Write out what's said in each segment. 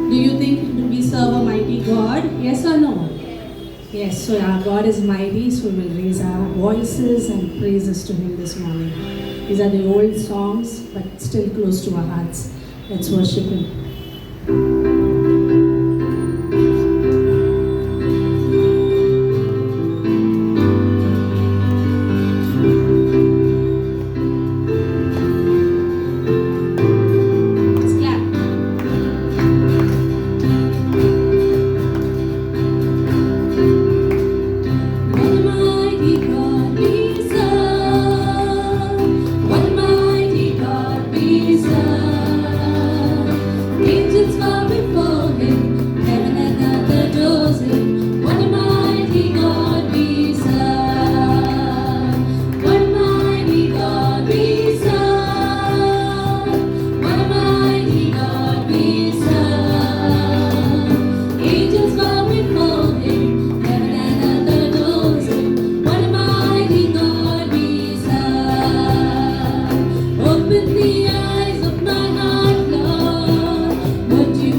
Do you think we serve a mighty God? Yes or no? Yes, so our God is mighty, so we will raise our voices and praises to Him this morning. These are the old songs, but still close to our hearts. Let's worship Him. Let's clap. What a mighty God we serve. What a mighty God we serve. Angels bow before Him, heaven and earth adores Him. What a mighty God we serve. What a mighty God we serve. What a mighty God we serve. Angels bow before Him, heaven and earth adores Him. What a mighty God we serve. Open the eyes of my heart, Lord. Would you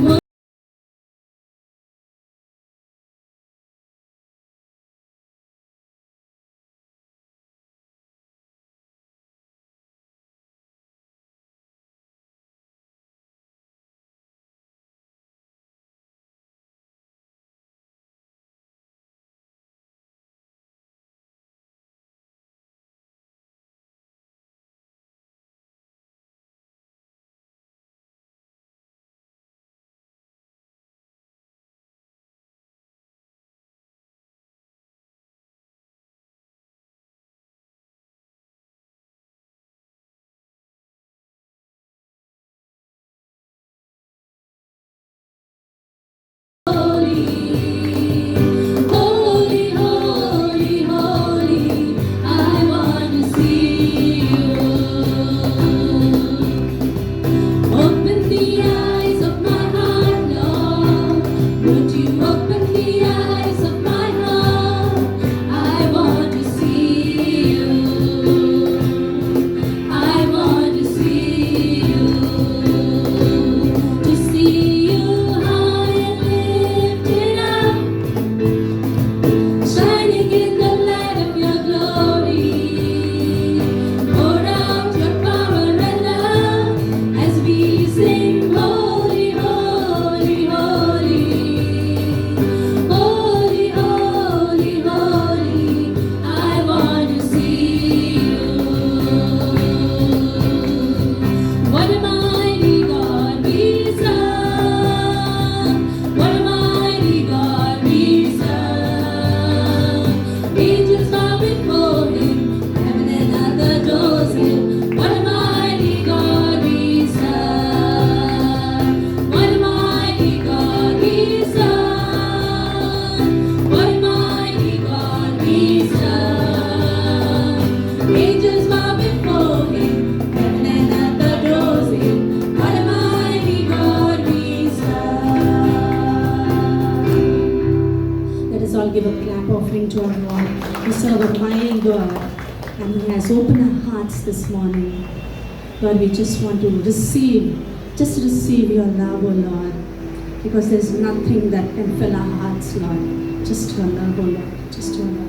holy, holy, holy, I want to see you. Open the eyes of my heart, Lord. Would you open the eyes of my heart? I want to see you. I want to see you. To see you high and lifted up, shining in the light of your glory. Pour out your power and love as we sing, holy, holy, holy. Holy, holy, holy, I want to see you. What a mighty God we serve. What a mighty God we serve. Angels bow before Him, heaven and earth adores Him. What a mighty God we serve. What a mighty God we serve. What a mighty God we serve. Angels bow before Him, heaven and earth adores Him. What a mighty God we serve. Let us all give a clap offering to our God. We serve a mighty God, and He has opened our hearts this morning. Lord, we just want to just receive your love, oh Lord, because there's nothing that can fill our hearts, Lord. Just your love, oh Lord, just your love.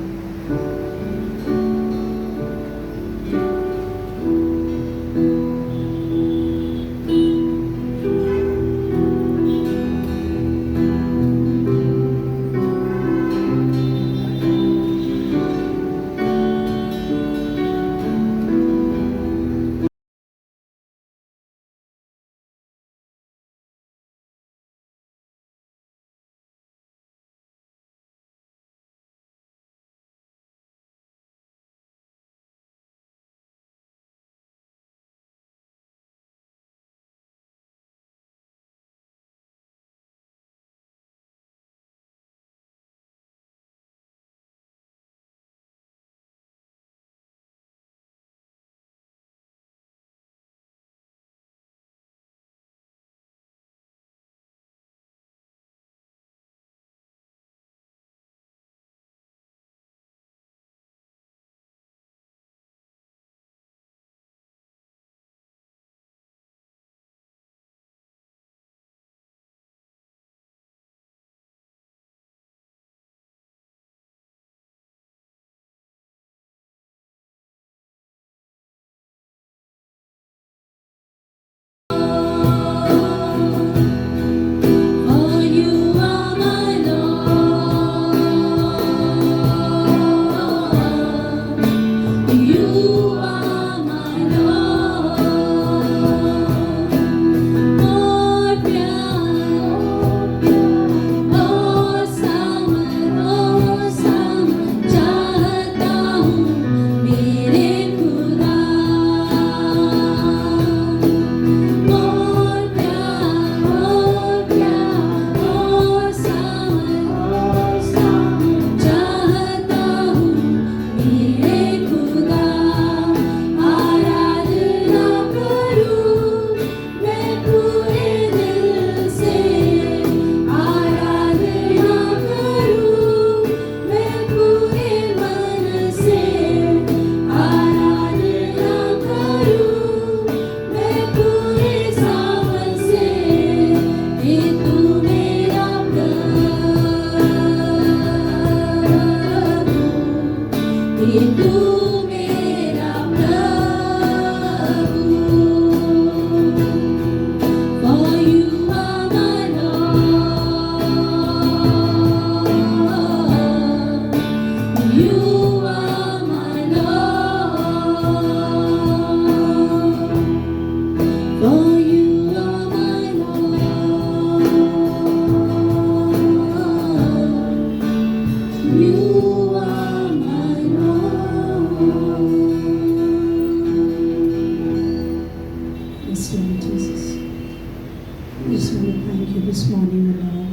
you this morning, Lord.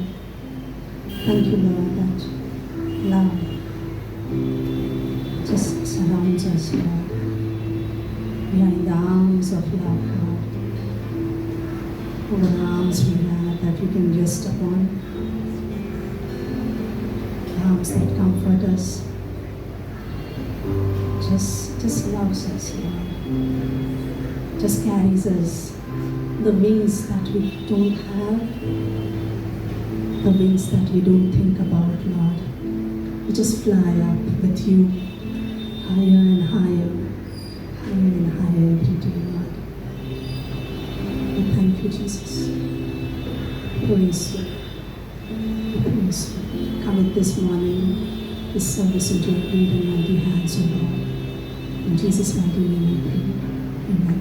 Thank you, Lord, that love just surrounds us, Lord. We are in the arms of love, Lord. Over the arms we have that we can rest upon. Arms that comfort us. Just loves us, Lord. Just carries us. The wings that we don't have, the wings that we don't think about, Lord. We just fly up with you, higher and higher, higher and higher every day, Lord. We thank you, Jesus. Praise you. We praise you. Commit this morning, this service into your great and mighty hands, O Lord. In Jesus' mighty name we pray. Amen.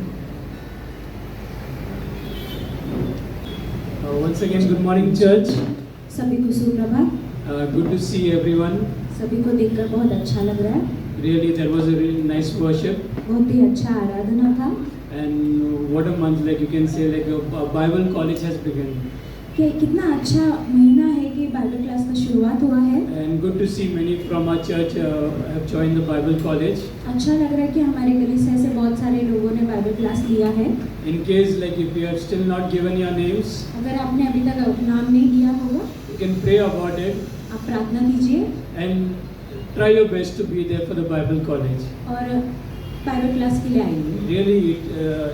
Once again, good morning, church. सभी को सुप्रभात। Good to see everyone. सभी को देखकर बहुत अच्छा लग रहा है। Really, there was a really nice worship. बहुत ही अच्छा आराधना था। And what a month, like you can say, like a Bible college has begun. कि कितना अच्छा महीना है कि बाइबल क्लास का शुरुआत हुआ है। And good to see many from our church have joined the Bible college. अच्छा लग रहा है कि हमारे कलीसिया से बहुत सारे लोगों ने बाइबल क्लास लिया है। In case, like if you have still not given your names, अगर आपने अभी तक नाम नहीं दिया होगा, you can pray about it आप प्रार्थना कीजिए and try your best to be there for the Bible college. और बाइबल क्लास के लिए आइए। Really,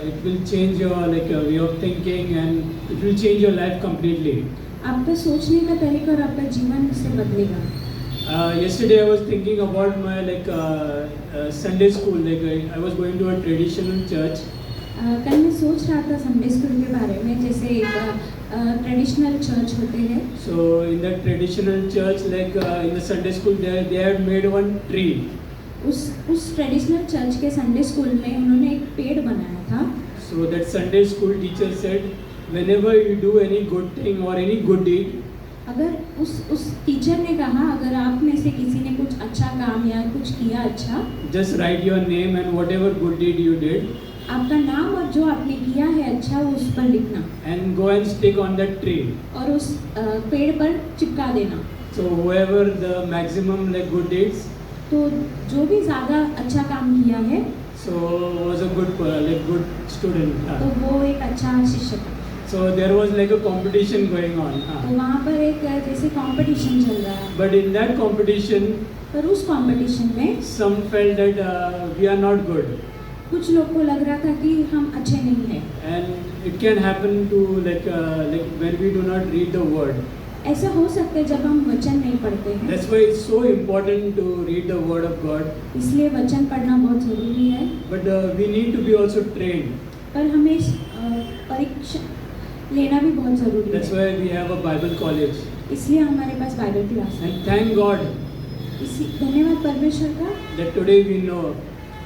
it will change your way of thinking and it will change your life completely. आपका सोचने का तरीका और आपका जीवन से बदलेगा। Yesterday I was thinking about my Sunday school. I was going to a traditional church. कल मैं सोच रहा था संडे स्कूल के बारे में, जैसे एक ट्रेडिशनल चर्च होते हैं। So in that traditional church, in the Sunday school, they had made one tree. उस ट्रेडिशनल चर्च के संडे स्कूल में उन्होंने एक पेड़ बनाया था। So that Sunday school teacher said, whenever you do any good thing or any good deed, अगर उस टीचर ने कहा, अगर आप में से किसी ने कुछ अच्छा काम या कुछ किया अच्छा, just write your name and whatever good deed you did, आपका नाम और जो आपने किया है अच्छा वो उस पर लिखना and go and stick on that tree. और उस पेड़ पर चिपका देना। So whoever the maximum good deeds, तो जो भी ज़्यादा अच्छा काम किया है, so was a good student. तो वो एक अच्छा शिक्षक है। So there was a competition going on. तो वहाँ पर एक जैसे कंपटीशन चल रहा है। But in that competition, पर उस कंपटीशन में some felt that we are not good. कुछ लोग को लग रहा था कि हम अच्छे नहीं हैं। And it can happen to when we do not read the word. ऐसा हो सकता है जब हम वचन नहीं पढ़ते हैं। That's why it's so important to read the word of God. इसलिए वचन पढ़ना बहुत ज़रूरी है। But we need to be also trained. पर हमें परीक्षा लेना भी बहुत ज़रूरी है। That's why we have a Bible college. इसलिए हमारे पास बाइबल क्लास है। And thank God धन्यवाद परमेश्वर का that today we know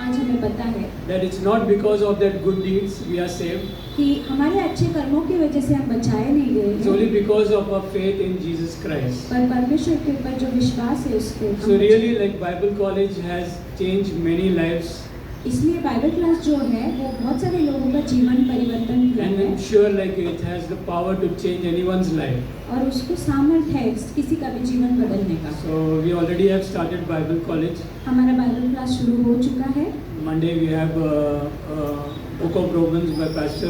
आज हमें पता है that it's not because of that good deeds we are saved. कि हमारे अच्छे कर्मों की वजह से हम बचाए नहीं गए It's हैं, only because of our faith in Jesus Christ. पर परमेश्वर के ऊपर जो विश्वास है उसके हम So really, Bible college has changed many lives, इसलिए बाइबल क्लास जो है वो बहुत सारे लोगों का जीवन परिवर्तन किया and है I'm sure it has the power to change anyone's life. और उसको सामर्थ्य है किसी का भी जीवन बदलने का। So we already have started Bible college. हमारा बाइबल क्लास शुरू हो चुका है। Monday we have Book of Romans by Pastor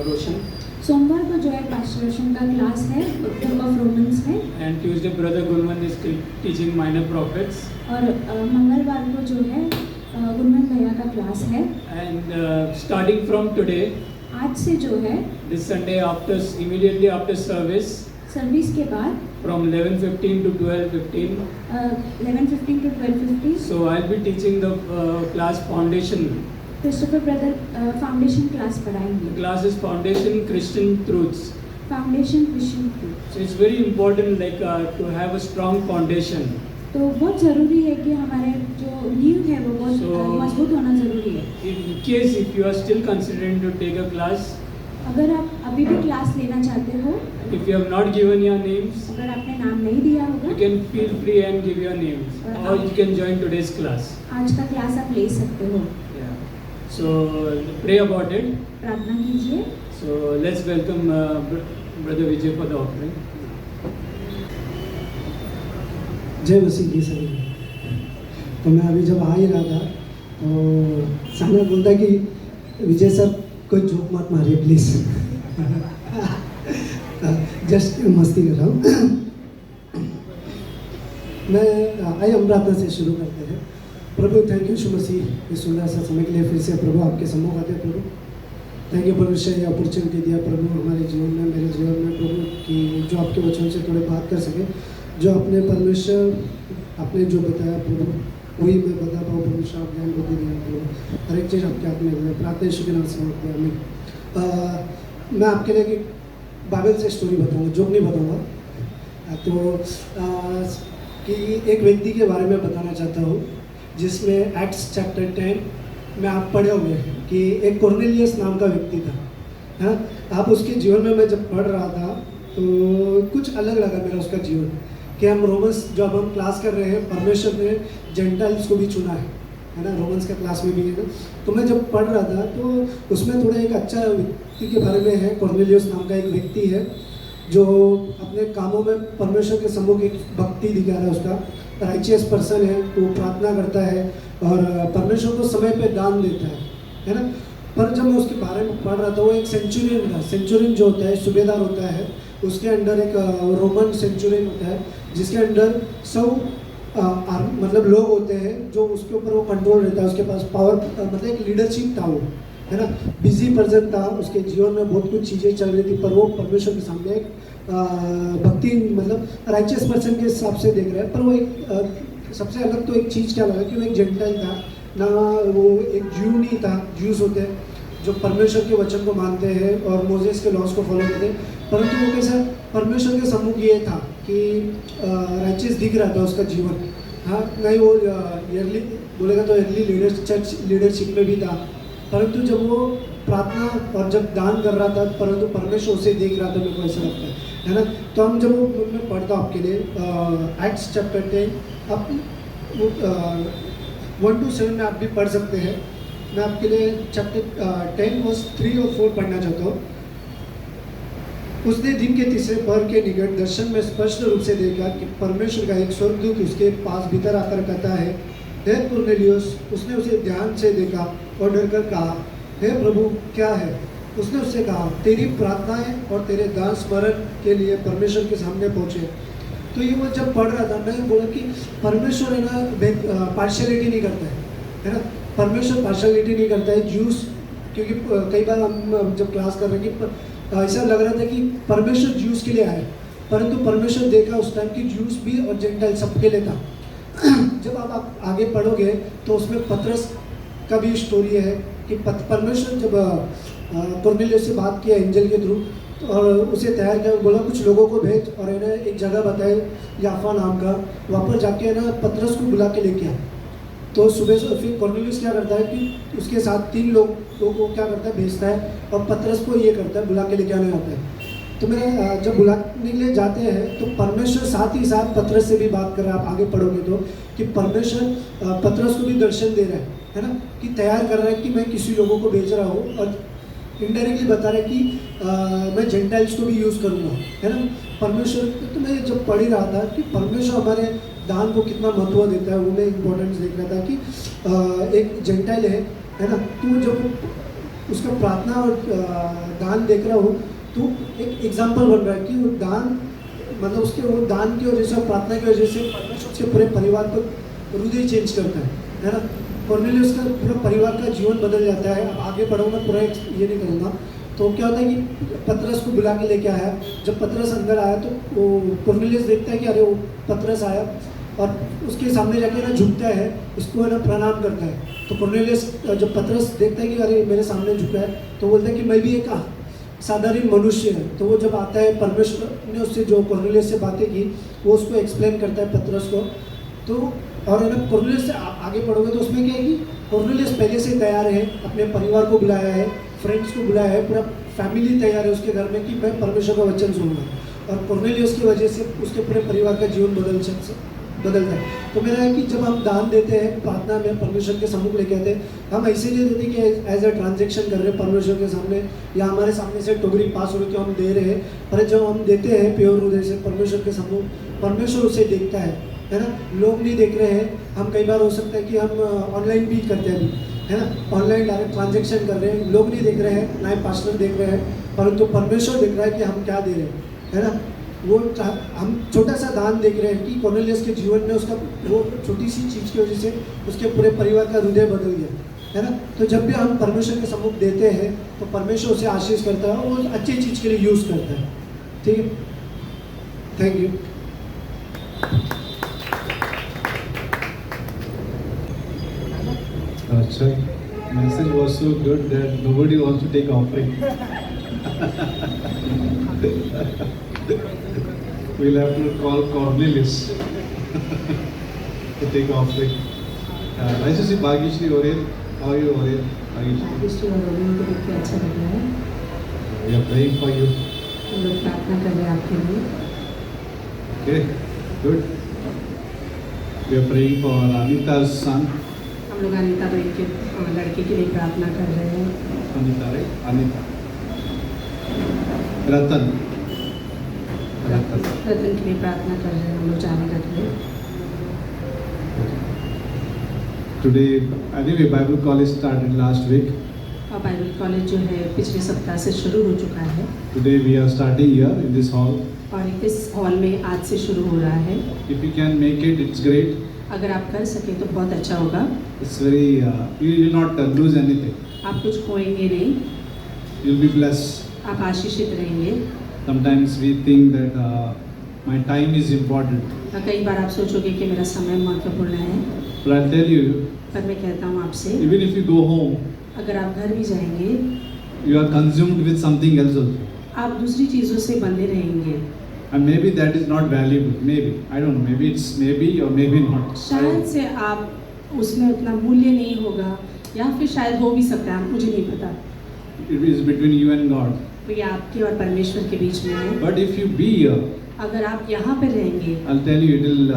Roshan, सोमवार को जो है पास्टर रोशन का क्लास है, बुक ऑफ रोमन्स है, and Tuesday Brother Gunwan is teaching Minor Prophets, और मंगलवार को जो है गुरमन भैया का क्लास है। and starting from today, आज से जो है this Sunday immediately after service, service के बाद from 11:15 to 12:15. 11:15 to 12:15 So I'll be teaching the class Foundation. Christopher brother foundation class पढ़ाएंगे। The class is Foundation Christian Truths. Foundation Christian truth. So it's very important to have a strong foundation. तो बहुत ज़रूरी है कि हमारे जो नींव है वो बहुत मजबूत होना ज़रूरी है। In case if you are still considering to take a class, अगर आप अभी भी क्लास लेना चाहते हो, if you have not given your names, अगर आपने नाम नहीं दिया you होगा, can feel free and give your names, or you can join today's class. आज का क्लास आप ले सकते हो। Yeah. So pray about it. प्रार्थना कीजिए। So let's welcome Brother Vijay for the offering. जय मसीह की सभी। तो मैं अभी जब आ ही रहा था तो सामने बोलता कि विजय सर कोई जोक मत मारिए प्लीज़। जस्ट मस्ती कर रहा हूँ। मैं आइए हम प्रार्थना से शुरू करते हैं। प्रभु थैंक यू यीशु मसीह इस सुंदर सा समय के लिए फिर से प्रभु आपके सम्मुख आते हैं प्रभु। थैंक यू परमेश्वर ये अपॉर्चुनिटी दिया प्रभु हमारे जीवन में, मेरे जीवन में प्रभु, कि जो आपके वचन से थोड़े बात कर सके, जो अपने परमेश्वर आपने जो बताया प्रभु वही मैं बता पाऊँ परमेश्वर। आप ज्ञान बुद्धि दें प्रभु, हर एक चीज़ आपके हाथ में है। प्रार्थना यीशु के नाम से मांगते हैं, आमीन। मैं आपके लिए एक बाइबल से स्टोरी बताऊँगा, जोक नहीं बताऊँगा। तो कि एक व्यक्ति के बारे में बताना चाहता हूँ जिसमें एक्ट्स चैप्टर 10 में आप पढ़े हुए हैं कि एक कॉर्नेलियस नाम का व्यक्ति था, है ना। आप उसके जीवन में मैं जब पढ़ रहा था तो कुछ अलग लगा मेरा उसका जीवन, कि हम रोमन्स जो अब हम क्लास कर रहे हैं, परमेश्वर ने जेंटाइल्स को भी चुना है ना, रोमन्स का क्लास में भी है ना। तो मैं जब पढ़ रहा था तो उसमें थोड़ा एक अच्छा व्यक्ति के बारे में है। कॉर्नेलियस नाम का एक व्यक्ति है जो अपने कामों में परमेश्वर के सम्मुख एक भक्ति दिखा रहा है। उसका राइचियस पर्सन है, वो प्रार्थना करता है और परमेश्वर को समय पे दान देता है ना। पर जब मैं उसके बारे में पढ़ रहा था, वो एक सेंचुरियन था। सेंचुरियन जो होता है सूबेदार होता है, उसके अंडर एक रोमन सेंचुरियन होता है जिसके अंडर 100 मतलब लोग होते हैं जो उसके ऊपर वो कंट्रोल रहता है, उसके पास पावर, मतलब एक लीडरशिप था वो, है ना। बिजी पर्सन था, उसके जीवन में बहुत कुछ चीज़ें चल रही थी, पर वो परमेश्वर के सामने एक भक्ति मतलब राइचियस पर्सन के हिसाब से देख रहा है। पर वो एक सबसे अलग तो एक चीज़ क्या लगा कि वो एक जेंटाइल था ना, वो एक ज्यू नहीं था। ज्यूस होते हैं जो परमेश्वर के वचन को मानते हैं और मोजेस के लॉज को फॉलो करते हैं, परंतु वो कैसा परमेश्वर के सम्मुख ये था कि राइचियस दिख रहा था उसका जीवन। हाँ, नहीं वो ईयरली बोलेगा तो ईयरली चर्च लीडरशिप में भी था, परंतु जब वो प्रार्थना और जब दान कर रहा था, परंतु परमेश्वर उसे देख रहा था, मेरे को ऐसा लगता है ना। तो हम जब मैं पढ़ता हूँ आपके लिए एक्ट्स चैप्टर 10, आप 1 to 7 में आप भी पढ़ सकते हैं। मैं आपके लिए चैप्टर 10 वर्स 3 और 4 पढ़ना चाहता हूँ। उसने दिन के तीसरे पहर के निकट दर्शन में स्पष्ट रूप से देखा कि परमेश्वर का एक स्वर्गदूत उसके पास भीतर आकर कहता है, हे कुरनेलियुस। उसने उसे ध्यान से देखा और डरकर कहा, हे प्रभु क्या है? उसने उससे कहा, तेरी प्रार्थनाएं और तेरे दान स्मरण के लिए परमेश्वर के सामने पहुँचे। तो ये वो जब पढ़ रहा था, मैं बोला कि परमेश्वर है ना पार्शियलिटी नहीं करता है ना। परमेश्वर पार्शियलिटी नहीं करता है ज्यूस, क्योंकि कई बार हम जब क्लास कर रहे हैं कि ऐसा लग रहा था कि परमेश्वर ज्यूस के लिए आए, परंतु परमेश्वर देखा उस टाइम की ज्यूस भी और जेंटाइल सबके लिए था। जब आप आगे पढ़ोगे तो उसमें पतरस का भी स्टोरी है कि परमेश्वर जब कॉर्नेलियस से बात किया एंजल के थ्रू और उसे तैयार किया, बोला कुछ लोगों को भेज और है ना एक जगह बताए याफा नाम का, वहाँ पर जाके है ना पतरस को बुला के लेके आए। तो सुबह से फिर कॉर्नेलियस क्या करता है कि उसके साथ 3 लोगों को क्या करता है भेजता है और पतरस को ये करता है बुला के लेके आने आता है। तो मेरा जब बुलाने के लिए जाते हैं तो परमेश्वर साथ ही साथ पतरस से भी बात कर रहा है। आप आगे पढ़ोगे तो कि परमेश्वर पतरस को भी दर्शन दे रहा है ना, कि तैयार कर रहा है कि मैं किसी लोगों को भेज रहा हूँ और इनडायरेक्टली बता रहा है कि मैं जेंटाइल्स को भी यूज़ करूँगा, है ना। परमेश्वर तो मैं जब पढ़ ही रहा था कि परमेश्वर हमारे दान को कितना महत्व देता है, वो मैं इम्पोर्टेंस देख रहा था कि एक जेंटाइल है ना, तो जब उसका प्रार्थना और दान देख रहा हूँ तो एक एग्जाम्पल बन रहा है कि वो दान मतलब उसके वो दान की वजह से प्रार्थना की वजह से परमेश्वर उसके पूरे परिवार को हृदय चेंज करता है ना। कॉर्नेलियस का पूरा परिवार का जीवन बदल जाता है। अब आगे बढ़ूँगा, पूरा ये नहीं करूँगा। तो क्या होता है कि पतरस को बुला के लेके आया। जब पतरस अंदर आया तो वो कॉर्नेलियस देखता है कि अरे वो पतरस आया और उसके सामने जाके ना झुकता है, उसको है ना प्रणाम करता है। तो कॉर्नेलियस जब पतरस देखता है कि अरे मेरे सामने झुका है तो बोलता है कि मैं भी एक साधारण मनुष्य है। तो वो जब आता है, परमेश्वर ने उससे जो कॉर्नेलियस से बातें की वो उसको एक्सप्लेन करता है पतरस को। तो और है ना कॉर्नेलियस से आप आगे पढ़ोगे तो उसमें क्या है कि कॉर्नेलियस पहले से तैयार है, अपने परिवार को बुलाया है, फ्रेंड्स को बुलाया है, पूरा फैमिली तैयार है उसके घर में कि मैं परमेश्वर का वचन सुनूंगा। और कॉर्नेलियस की वजह से उसके पूरे परिवार का जीवन बदलता है। तो मेरा है कि जब हम दान देते हैं प्रार्थना में परमेश्वर के सम्मुख लेके आते हैं, हम ऐसे नहीं देते कि एज अ ट्रांजेक्शन कर रहे हैं परमेश्वर के सामने या हमारे सामने से टोकरी पास हो रही तो हम दे रहे हैं, पर जब हम देते हैं प्योर हृदय से परमेश्वर के सम्मुख, परमेश्वर उसे देखता है ना। लोग नहीं देख रहे हैं, हम कई बार हो सकता है कि हम ऑनलाइन भी करते हैं अभी, है ना, ऑनलाइन डायरेक्ट ट्रांजेक्शन कर रहे हैं, लोग नहीं देख रहे हैं, ना ही पास्टर देख रहे हैं, परंतु परमेश्वर देख रहा है कि हम क्या दे रहे हैं, है ना। वो हम छोटा सा दान देख रहे हैं कि कॉर्नेलियस के जीवन में उसका वो छोटी सी चीज़ की वजह से उसके पूरे परिवार का हृदय बदल गया, है ना। तो जब भी हम परमेश्वर के सम्मुख देते हैं तो परमेश्वर उसे आशीष करता है और अच्छी चीज़ के लिए यूज़ करता है। ठीक है, थैंक यू। अच्छा, message was so good that nobody wants to take offering. We'll have to call Cornelius to take offering. Nice to see Bhagishri Orel. How are you, Orel? Bhagishri. Bhagishri और रोहिणी को देख के अच्छा लग रहा है। We are praying for you. हम लोग प्रार्थना कर रहे हैं आपके लिए। Okay, good. We are praying for Anita's son. हम लोग अनीता भाई के लड़के के लिए प्रार्थना कर रहे हैं। Anita, right? Anita. Ratan. Ratan. रतन के लिए प्रार्थना कर रहे हैं, हम लोग जाने लग रहे हैं। Today, anyway, Bible college started last week. और बाइबल कॉलेज जो है पिछले सप्ताह से शुरू हो चुका है Today we are starting here in this hall. और इस हॉल में आज से शुरू हो रहा है। If you can make it, it's great. अगर आप कर सकें तो बहुत अच्छा होगा। It's very, you will not lose anything. आप कुछ खोएंगे नहीं, You'll be blessed. आप आशीषित रहेंगे। Sometimes we think that my time is important. कई बार आप सोचोगे कि मेरा समय महत्वपूर्ण है, But I'll tell you, पर मैं कहता हूँ आपसे, even if you go home, अगर आप घर भी जाएंगे you are consumed with something else also. आप दूसरी चीज़ों से बंधे रहेंगे। And maybe that is not valuable. Maybe. I don't know. Maybe it's maybe or maybe not. शायद से आप उसमें उतना मूल्य नहीं होगा या फिर शायद हो भी सकता है, मुझे नहीं पता। It is between you and God. तो ये आपके और परमेश्वर के बीच में है। But if you be here, अगर आप यहाँ पर रहेंगे, I'll tell you, it will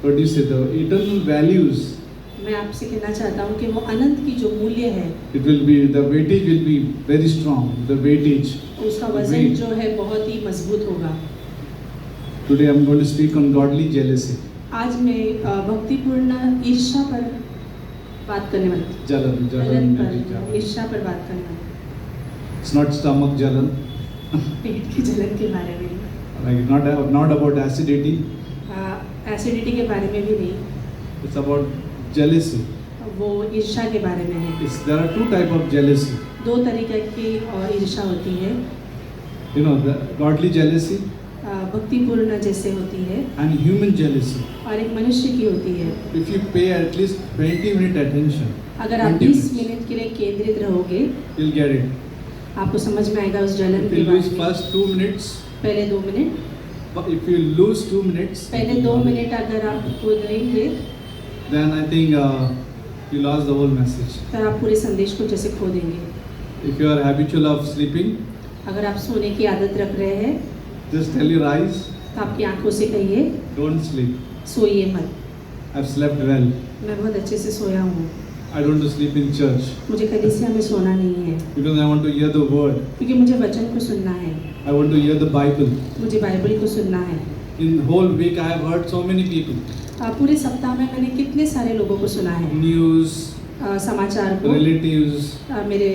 what do you say, the eternal values. मैं आपसे कहना चाहता हूँ कि वो अनंत की जो मूल्य है, It will be, the weightage will be very strong. The weightage. उसका the वजन weight. जो है बहुत ही मजबूत होगा। Today I'm going to speak on godly jealousy. आज मैं भक्तिपूर्ण ईर्ष्या पर बात करने वाली हूँ। Jalan, जलन jalan, पर, maybe jalan. ईर्ष्या पर बात करने वाली हूँ। It's not stomach jalan. पेट की जलन के बारे में, Like not about acidity. Acidity के बारे में भी नहीं, It's about jealousy. वो ईर्ष्या के बारे में है। There are two type of jealousy. दो तरीके की ईर्ष्या होती है, You know, the godly jealousy भक्तिपूर्ण जैसे होती है and human jealousy. और एक मनुष्य की होती है। If you pay at least 20-minute attention, अगर आप 20 20 मिनट के लिए केंद्रित रहोगे, you'll get it. आपको समझ में आएगा उस जलन If के you बारे lose में। first 2 minutes, पहले 2 minute, but if you lose 2 minutes, पहले 2 मिनट अगर आप खो देंगे then I think you lost the whole message. तो आप पूरे संदेश को जैसे खो देंगे। If you are habitual of sleeping, अगर आप सोने की आदत रख रहे हैं just tell your eyes, तो आपकी आंखों से कहिए don't sleep. सोइए मत। I've slept well. मैं बहुत अच्छे से सोया हूँ, I don't want to sleep in church मुझे कलीसिया में सोना नहीं है, because I want to hear the word. क्योंकि मुझे वचन को सुनना है, I want to hear the Bible. मुझे बाइबल को सुनना है। In the whole week, I have heard so many people. पूरे सप्ताह में मैंने कितने सारे लोगों को सुना है, News, समाचार को, relatives, मेरे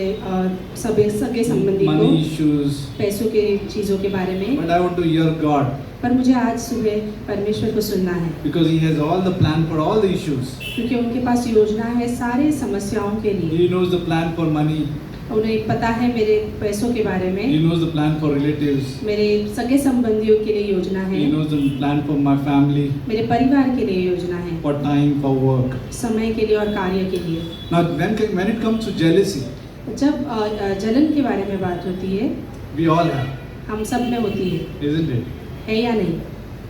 सगे संबंधी को, money issues. पैसों के चीज़ों के बारे में, But I want to hear God पर मुझे आज सुबह परमेश्वर को सुनना है, because He has all the plan for all the issues. क्योंकि उनके पास योजना है सारे समस्याओं के लिए। He knows the plan for money. उन्हें पता है मेरे पैसों के बारे He में, knows the plan for relatives. मेरे सगे संबंधियों के लिए योजना है, He knows the plan for my family, मेरे परिवार के लिए योजना है, for time, for work. समय के लिए और कार्य के लिए। Now, when it comes to jealousy, जब जलन के बारे में बात होती है, we all have, हम सब में होती है isn't it? या नहीं?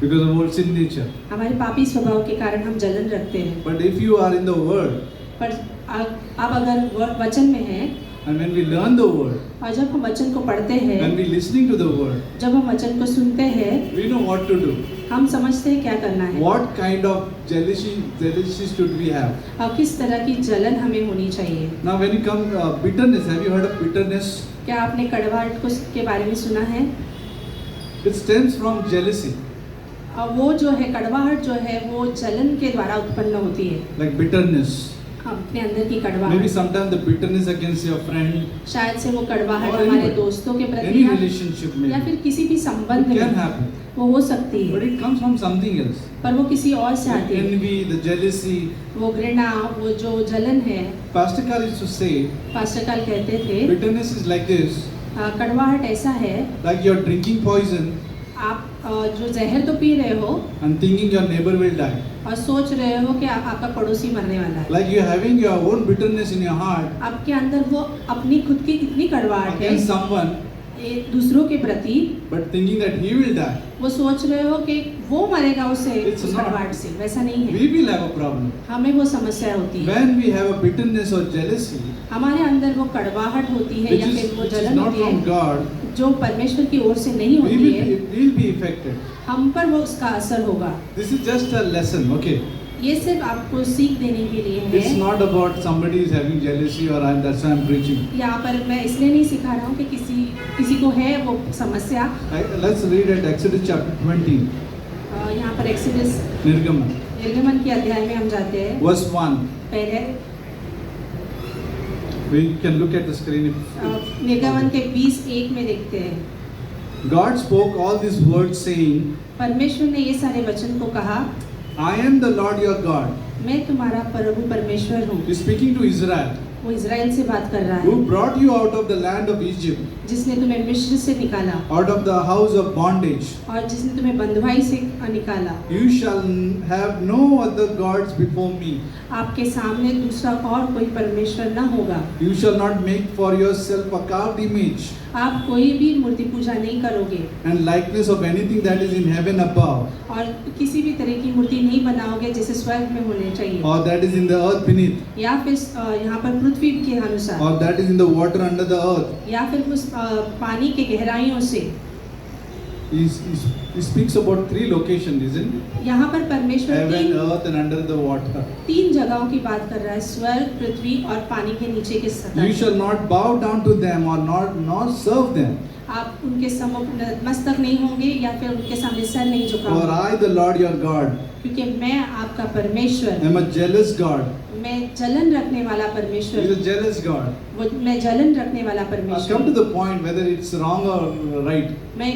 Because of our sin nature. हमारे पापी स्वभाव के कारण हम जलन रखते हैं। But if you are in the Word, पर आप अगर वचन में हैं and when we learn the Word, और जब हम वचन को पढ़ते when हैं, we listening to the word, जब हम वचन को सुनते हैं, we know what to do. हम समझते हैं क्या करना है What kind of jealousy should we have? और किस तरह की जलन हमें होनी चाहिए। Now when you come bitterness, have you heard of bitterness? क्या आपने कड़वाहट को के बारे में सुना है? It stems from jealousy, और वो जो है कड़वाहट जो है वो जलन के द्वारा उत्पन्न होती है। like bitterness. अपने अंदर की Maybe कड़वाहट, sometimes the bitterness against your friend, शायद से वो कड़वाहट Or हमारे anybody. दोस्तों के प्रति any या relationship या maybe. फिर किसी भी संबंध It can में happen. वो हो सकती But है, it comes from something else. पर वो किसी और से The आती है। envy, the jealousy. वो घृणा, वो जो जलन है। Pastor Carl used to say, pastor काल कहते थे, bitterness is like this, कड़वाहट ऐसा है, like you're drinking poison आप जो जहर तो पी रहे हो and thinking your neighbor will die. और सोच रहे हो कि आपका पड़ोसी मरने वाला है। Like you're having your own bitterness in your heart आपके अंदर वो अपनी खुद की कितनी कड़वाहट है against someone, दूसरों के प्रति, but thinking that he will die. वो सोच रहे हो कि वो मरेगा उससे, It's उस not. कड़वाहट से। वैसा नहीं है, We will have a problem. हमें वो समस्या होती है। When we have a bitterness or jealousy, हमारे अंदर वो कड़वाहट होती है which या is, फिर वो which is जलन not होती from है God, जो परमेश्वर की ओर से नहीं we होती है, will be affected. हम पर वो उसका असर होगा। This is just a lesson, okay? ये सिर्फ आपको सीख देने के लिए It's है। not about somebody is having jealousy or that's why I'm preaching. यहाँ पर मैं इसलिए नहीं सिखा रहा हूँ कि किसी को है वो समस्या। Let's read at Exodus chapter 20, यहाँ पर एक्सीडस Nirgama, निर्गमन के अध्याय में हम जाते हैं। verse 1. पहले We can look at the screen. निर्गमन के 20:1 में देखते हैं। God spoke all these words saying, परमेश्वर ने ये सारे वचन को कहा, I am the Lord your God. मैं तुम्हारा प्रभु परमेश्वर हूँ। He's speaking to Israel, वो इज़राइल से बात कर रहा who है, brought you out of the land of Egypt, जिसने तुम्हें मिस्र से निकाला out of the house of bondage. और जिसने तुम्हें बंधुआई से निकाला। You shall have no other gods before me. आपके सामने दूसरा और कोई परमेश्वर न होगा। You shall not make for yourself a carved image आप कोई भी मूर्ति पूजा नहीं करोगे and likeness of anything that is in heaven above, और किसी भी तरह की मूर्ति नहीं बनाओगे जैसे स्वर्ग में होने चाहिए or that is in the earth beneath, या फिर यहाँ पर पृथ्वी के अनुसार or that is in the water under the earth. या फिर उस पानी के गहराइयों से। He speaks about 3 locations, isn't it? यहाँ पर परमेश्वर Heaven, earth and under the water. 3 जगहों की बात कर रहा है, स्वर्ग, पृथ्वी और पानी के नीचे के सतह। You shall not bow down to them or nor serve them. आप उनके सम्मुख नतमस्तक नहीं होंगे या फिर उनके सामने सर नहीं For झुकाओगे, I, the Lord your God, क्योंकि मैं आपका परमेश्वर, am a jealous God. मैं जलन रखने वाला He परमेश्वर, is a jealous God. वो मैं जलन रखने वाला I'll come to परमेश्वर। the point whether it's wrong or right. मैं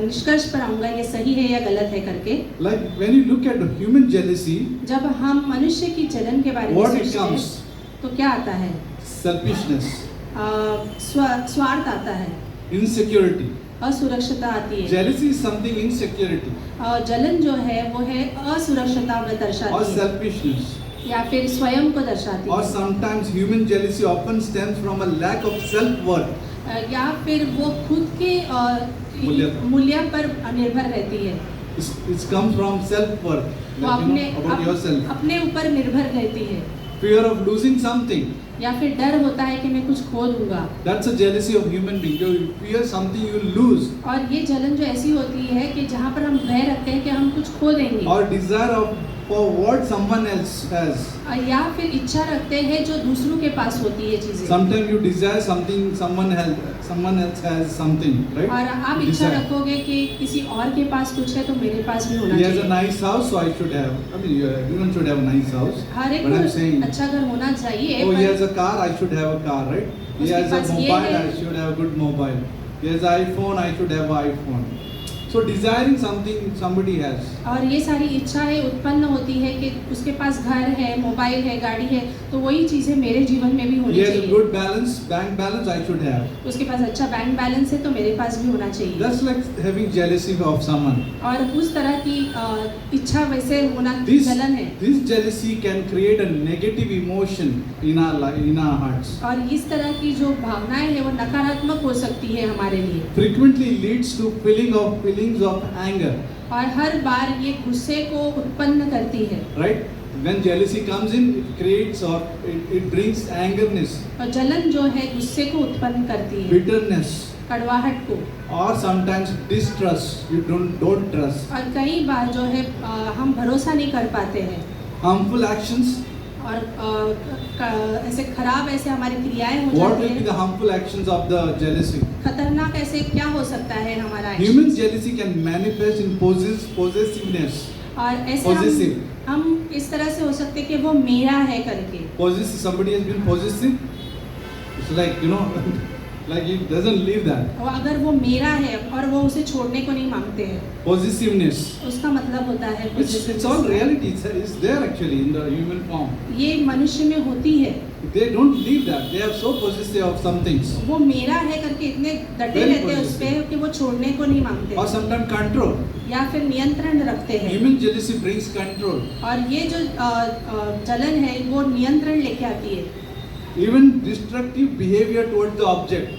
निष्कर्ष पर आऊंगा ये सही है या गलत है करके। Like when you look at human jealousy, जब हम मनुष्य की जलन के बारे में what it सोचते comes? हैं तो क्या आता है? Selfishness, स्वार्थ आता है, insecurity. असुरक्षता आती है। Jealousy is something insecurity और जलन जो है वो है असुरक्षता में or दर्शाती है selfishness. या फिर स्वयं को दर्शाती Or है, sometimes human jealousy often stems from a lack of self-worth. या फिर वो खुद के मूल्य पर। मूल्य पर निर्भर रहती है। It comes from self-worth, वो like, अपने about yourself. अपने ऊपर निर्भर रहती है Fear of losing something. या फिर डर होता है कि मैं कुछ खो दूंगा। That's a jealousy of human being. You fear something you will lose. और ये जलन जो ऐसी होती है कि जहाँ पर हम भय रखते हैं कि हम कुछ खो देंगे, Or desire for what someone else has. या फिर इच्छा रखते हैं जो दूसरों के पास होती है चीजें। Sometimes you desire something someone else has something, right? और आप इच्छा Desire. रखोगे कि किसी और के पास कुछ है तो मेरे पास भी होना He has a चाहिए। nice house, so I should have. I mean, everyone should have a nice house. हर एक But I'm को saying, अच्छा घर होना चाहिए, oh, he पर has a car, I should have a car, right? He उसके has a पास ये mobile, है। I should have a good mobile. He has an iPhone, I should have an iPhone. So desiring something somebody has. और ये सारी इच्छाएं उत्पन्न होती है कि उसके पास घर है, मोबाइल है, गाड़ी है, तो वही चीजें मेरे जीवन में भी He होनी has a चाहिए। good balance, bank balance, I should have. उसके पास अच्छा बैंक बैलेंस है तो मेरे पास भी होना चाहिए। That's like having jealousy of someone. और उस तरह की इच्छा वैसे होना जलन है। This jealousy can create a negative emotion in our hearts. और इस तरह की जो भावनाएं हैं वो नकारात्मक हो सकती है हमारे लिए, Frequently leads to feelings of anger, और हर बार ये गुस्से को उत्पन्न करती है। right? when jealousy comes in, it creates or it brings angerness, और जलन जो है गुस्से को उत्पन्न करती है, bitterness, कड़वाहट को, or sometimes distrust. You don't trust. और कई बार जो है हम भरोसा नहीं कर पाते हैं, Harmful actions. और ऐसे खराब ऐसे हमारी क्रियाएं हो What जाती will be हैं। the harmful actions of the jealousy? खतरनाक ऐसे क्या हो सकता है हमारा Human actions? jealousy can manifest in possessiveness. और ऐसे Possessive. हम इस तरह से हो सकते हैं कि वो मेरा है करके, Possessive. Somebody has been possessive. It's like like he doesn't leave that. और अगर वो मेरा है और वो उसे छोड़ने को नहीं मांगते हैं, Possessiveness. उसका मतलब होता है It's all reality. It's there actually in the human form. ये मनुष्य में होती है, They don't leave that. They are so possessive of some things. वो मेरा है करके इतने डटे Very रहते हैं उस पे कि वो छोड़ने को नहीं मांगते Or sometimes control. या फिर नियंत्रण रखते हैं। Human jealousy brings control. और ये जो जलन है वो नियंत्रण लेके आती है, Even destructive behavior towards the object.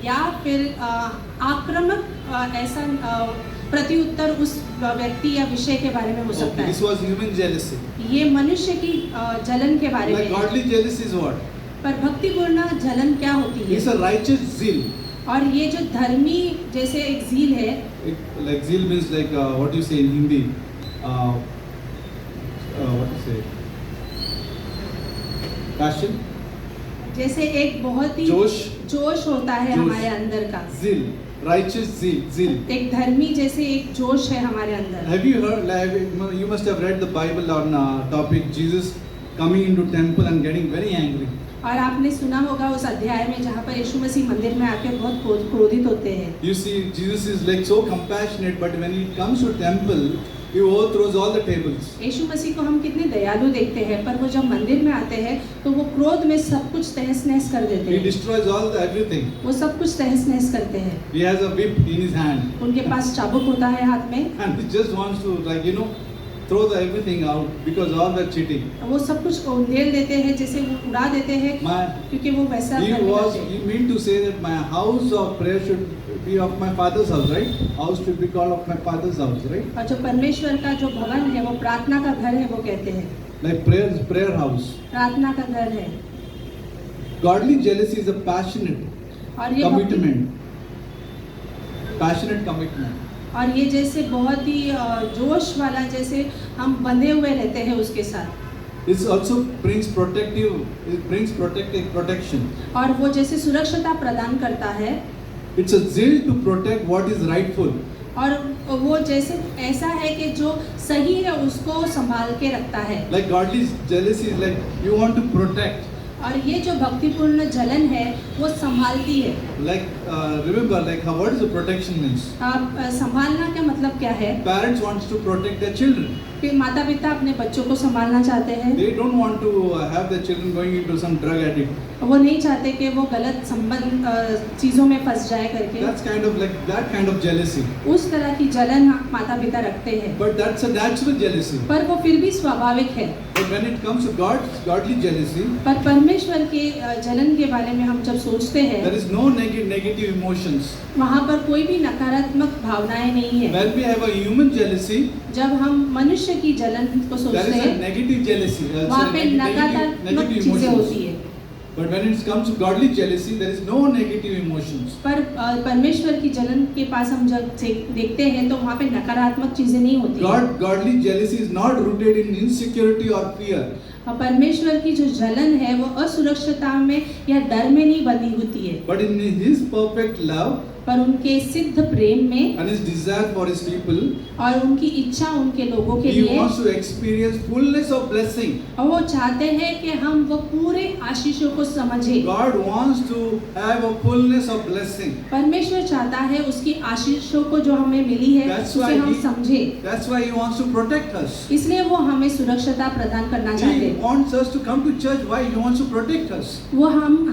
या फिर आक्रामक ऐसा प्रत्युत्तर उस व्यक्ति या विषय के बारे में हो सकता This है। was human jealousy. ये मनुष्य की जलन के बारे Like में है। godly jealousy is what? पर भक्तिपूर्ण जलन क्या होती It's है? a righteous zeal. और ये जो धर्मी जैसे एक झील है, Like zeal means like what you say in Hindi. What you say? Passion, जैसे एक बहुत ही जोश होता है जोश। हमारे अंदर का, zeal, righteous zeal. एक धर्मी जैसे एक जोश है हमारे अंदर। Have you heard? Like, you must have read the Bible on topic Jesus coming into temple and getting very angry. और आपने सुना होगा उस अध्याय में जहाँ पर यीशु मसीह मंदिर में आके बहुत क्रोधित होते हैं। You see, Jesus is like so compassionate, but when he comes to temple, he overthrows all the tables. यीशु मसीह को हम कितने दयालु देखते हैं, पर वो जब मंदिर में आते हैं तो वो क्रोध में सब कुछ तहस नहस कर देते He हैं। destroys everything. वो सब कुछ तहस नहस करते हैं। He has a whip in his hand, उनके पास चाबुक होता है हाथ में, and he just wants to throw everything out because all were cheating. वो सब कुछ उंडेल देते हैं, जैसे वो उड़ा देते हैं, क्योंकि वो वैसा He करने लगते हैं। he meant to say that my house of prayer should be of my father's house, right? House should be called of my father's house, right? और जो परमेश्वर का जो भवन है वो प्रार्थना का घर है, वो कहते हैं Like prayer house. प्रार्थना का घर है। Godly jealousy is a passionate और ये commitment. Passionate commitment. और ये जैसे बहुत ही जोश वाला, जैसे हम बंधे हुए रहते हैं उसके साथ। It also brings protection. और वो जैसे सुरक्षता प्रदान करता है, It's a zeal to protect what is rightful. और वो जैसे ऐसा है कि जो सही है उसको संभाल के रखता है। Like godly jealousy is like you want to protect. और ये जो भक्तिपूर्ण जलन है वो संभालती है। Like remember, like what is the protection means? संभालना का मतलब क्या है? Parents wants to protect their children. कि माता पिता अपने बच्चों को संभालना चाहते हैं। They don't want to have their children going into some drug addict. वो नहीं चाहते कि वो गलत संबंध चीजों में फंस जाए करके। That's kind of like that kind of jealousy. उस तरह की जलन माता पिता रखते हैं। But that's a natural jealousy. पर वो फिर भी स्वाभाविक है। But when it comes to godly jealousy, पर परमेश्वर के जलन के बारे में हम जब सोचते हैं, there is no negative emotions. वहाँ पर कोई भी नकारात्मक भावनाएं नहीं है। When we have a human jealousy, जब हम मनुष्य की जलन को there सोचते is a हैं, negative jealousy. वहाँ पे नकारात्मक चीजें होती है। But when it comes to godly jealousy, there is no negative emotions. पर परमेश्वर की जलन के पास हम जब देखते हैं तो वहाँ पे नकारात्मक चीजें नहीं होती। Godly jealousy is not rooted in insecurity or fear. परमेश्वर की जो जलन है वो असुरक्षितता में या डर में नहीं बंधी होती है, But in His perfect love पर उनके सिद्ध प्रेम में and His desire for His people, और उनकी इच्छा उनके लोगों के He लिए, wants to experience fullness of blessing. और वो चाहते हैं कि हम वो पूरे आशीषों को समझें। God wants to have a fullness of blessing. परमेश्वर चाहता है उसकी आशीषों को जो हमें मिली है That's उसे why हम he- समझें। That's why He wants to protect us. इसलिए वो हमें सुरक्षितता प्रदान करना चाहते He हैं। wants us to come to church. Why? He wants to protect us. वो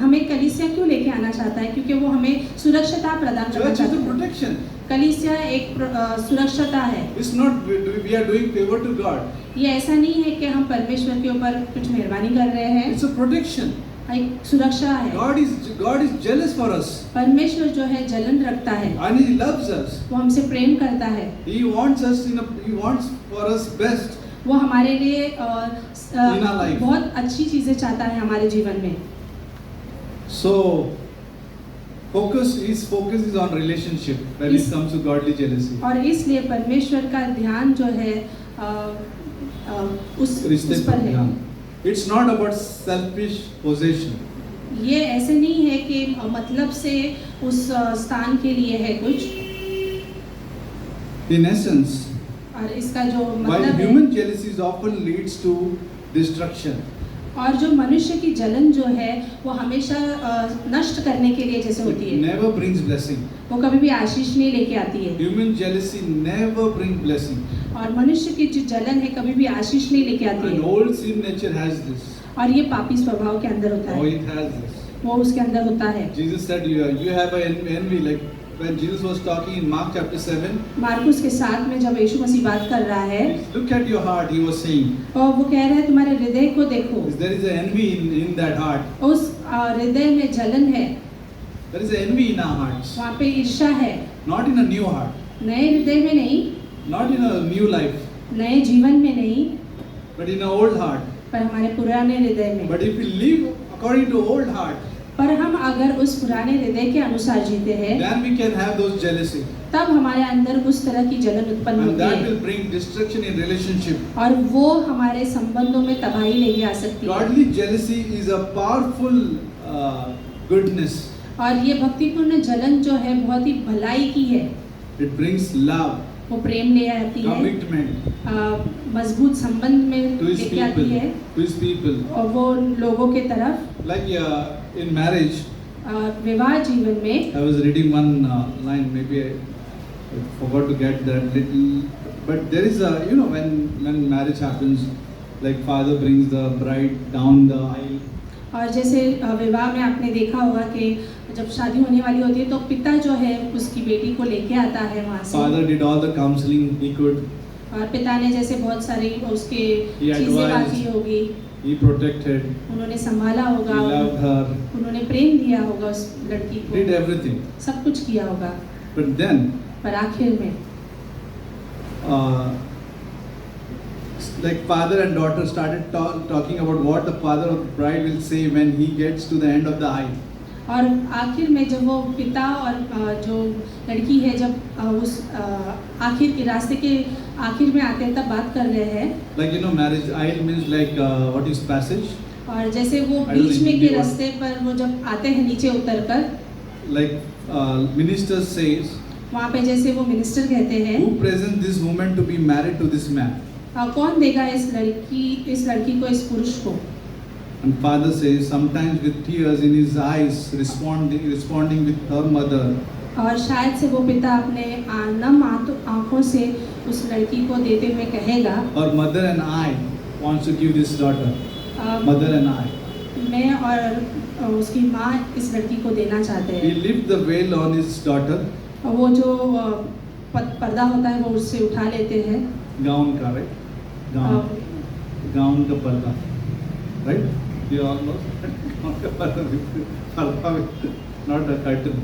हमें कलीसिया क्यों लेके आना चाहता है? क्योंकि वो हमें सुरक्षितता प्रदान करना Church is चाहता a है। protection. कलीसिया एक सुरक्षता है। It's not we are doing favor to God. ये ऐसा नहीं है कि हम परमेश्वर के ऊपर कुछ मेहरबानी कर रहे हैं, It's a protection. एक सुरक्षा है। God is jealous for us, परमेश्वर जो है जलन रखता है, and He loves us. वो हमसे प्रेम करता है, He wants for us best. वो हमारे लिए In our life. बहुत अच्छी चीज़ें चाहता है हमारे जीवन में। So, his focus is on relationship when it comes to godly jealousy. और इसलिए परमेश्वर का ध्यान जो है उस रिश्ते पर पर है। ध्यान. It's not about selfish possession. ये ऐसे नहीं है कि मतलब से उस स्थान के लिए है कुछ। In essence, और इसका जो while मतलब human है, jealousy often leads to destruction, और जो मनुष्य की जलन जो है वो हमेशा नष्ट करने के लिए जैसे होती it है, never brings blessing. वो कभी भी आशीष नहीं लेके आती है। Human jealousy never brings blessing. और मनुष्य की जो जलन है कभी भी आशीष नहीं लेके आती An है। old sin nature has this. और ये पापी स्वभाव के अंदर होता Oh, है, it has this. वो उसके अंदर होता है। Jesus said you have an envy, like when Jesus was talking in Mark chapter 7. Marcus के साथ में जब यीशु मसीह बात कर रहा है Look at your heart, he was saying. और वो कह रहा है तुम्हारे हृदय को देखो, There is an envy in that heart. उस हृदय में जलन है, There is an envy in our hearts. वहाँ पे ईर्ष्या है। Not in a new heart, नए हृदय में नहीं, not in a new life, नए जीवन में नहीं, but in an old heart. पर हमारे पुराने हृदय में। But if we live according to old heart, पर हम अगर उस पुराने हृदय के अनुसार जीते हैं then we can have those jealousy. तब हमारे अंदर उस तरह की जलन उत्पन्न And होती that है will bring destruction in relationship. और वो हमारे संबंधों में तबाही लेके आ सकती है। Godly jealousy is a powerful goodness. और ये भक्तिपूर्ण जलन जो है बहुत ही भलाई की है, It brings love, वो प्रेम ले आती है, commitment मजबूत संबंध में to his लेके आती people. है To his people. और वो लोगों के तरफ Like in marriage, विवाह जीवन में। I was reading one line, maybe I forgot to get that little, but there is a, when marriage happens, like father brings the bride down the aisle. और जैसे विवाह में आपने देखा होगा कि जब शादी होने वाली होती है तो पिता जो है उसकी बेटी को लेके आता है वहाँ से। Father did all the counseling he could. और पिता ने जैसे बहुत सारी उसके He चीजें advised. बाकी होगी, He protected. उन्होंने संभाला He होगा, loved her. उन्होंने प्रेम दिया होगा उस लड़की Did को, everything. सब कुछ किया होगा। But then, पर आखिर में like father and daughter started talking about what the father of the bride will say when he gets to the end of the aisle. और आखिर में जब वो पिता और जो लड़की है जब उस आखिर के रास्ते के आखिर में आते हैं तब बात कर रहे हैं। Like marriage aisle means like what is passage? और जैसे वो I don't बीच में know के Hindi रास्ते पर वो जब आते हैं नीचे उतर कर, Like minister says, वहाँ पे जैसे वो मिनिस्टर कहते हैं who presents this woman to be married to this man? कौन देगा इस लड़की को इस पुरुष को। And father says, sometimes with tears in his eyes, responding with her mother. और शायद से वो पिता अपने नम आंखों से उस लड़की को देते हुए कहेगा, Or mother and I wants to give this daughter. Mother and I. मैं और उसकी माँ इस लड़की को देना चाहते He हैं। lifts the veil on his daughter. और वो जो पर्दा होता है वो उससे उठा लेते हैं। Gown का, right? Gown का पर्दा, right? You all know gown का पर्दा with not a curtain.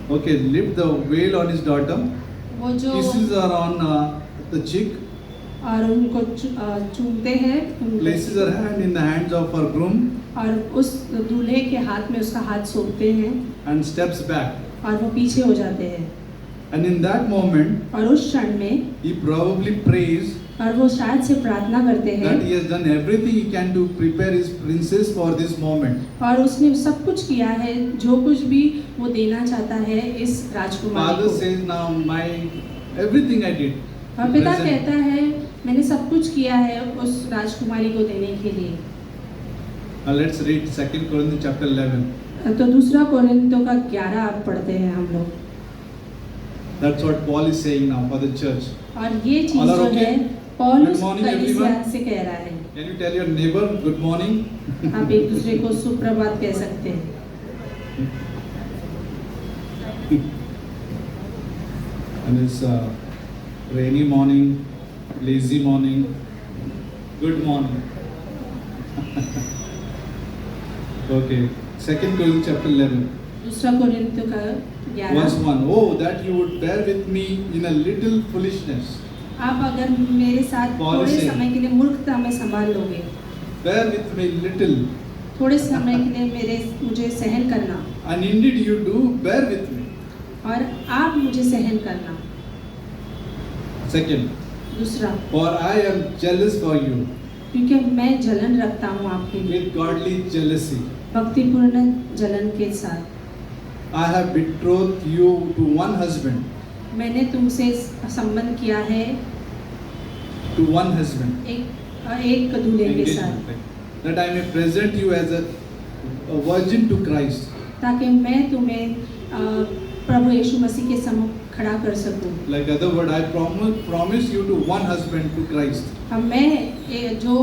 Okay, lift the veil on his daughter. वो जो Kisses her on the cheek. और उनको चूमते हैं, Places her hand in the hands of her groom और उस दूल्हे के हाथ में उसका हाथ सौंपते हैं and steps back. और वो पीछे हो जाते हैं। And in that moment, और उस क्षण में he probably prays और वो शायद से प्रार्थना करते हैं that he has done everything he can to prepare his princess for this moment. और उसने सब कुछ किया है जो कुछ भी वो देना चाहता है इस राजकुमारी Father को। says, now everything I did. और पिता present. कहता है मैंने सब कुछ किया है उस राजकुमारी को देने के लिए। Now let's read 2 Corinthians chapter 11. तो दूसरा कोरिन्थियों का 11 पढ़ते हैं हम लोग। That's what Paul is saying now for the church. और ये चीज All are जो okay? है पौलुस Good morning, कलीसिया everyone. से कह रहा है। Can you tell your neighbor good morning? आप एक दूसरे को सुप्रभात कह सकते हैं। And it's rainy morning, lazy morning, good morning. Okay, 2 Corinthians chapter 11, दूसरा कोरिन्थियों का verse 11 1. Oh, that you would bear with me in a little foolishness. आप अगर मेरे साथ Paul is थोड़े saying- समय के लिए मूर्खता में संभाल लोगे, bear with me little, थोड़े समय के लिए मुझे सहन करना, and indeed you do, bear with me. और आप मुझे सहन करना। Second, दूसरा, for I am jealous for you क्योंकि मैं जलन रखता हूँ आपके लिए, with godly jealousy. भक्तिपूर्ण जलन के साथ। I have betrothed you to one husband, मैंने तुमसे संबंध किया है to one husband. एक दूल्हे के साथ, Engagement, that I may present you as a virgin to Christ. ताकि मैं तुम्हें प्रभु यीशु मसीह के सम्मुख खड़ा कर सकूं। Like other word, I promise you to one husband to Christ, अब मैं जो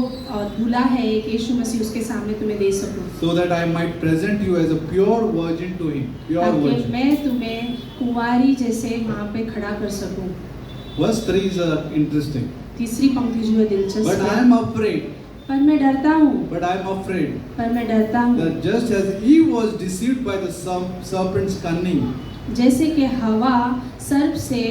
दूल्हा है एक यीशु मसीह उसके सामने तुम्हें दे सकूं, so that I might present you as a pure virgin to him. Pure ताकि virgin. मैं तुम्हें कुंवारी जैसे वहाँ पे खड़ा कर सकूं। Verse 3 is interesting. तीसरी पंक्ति जो है दिलचस्प But I है। am afraid, पर मैं डरता हूँ, but I am afraid पर मैं डरता हूँ, that just as Eve was deceived by the serpent's cunning, जैसे कि हवा सर्प से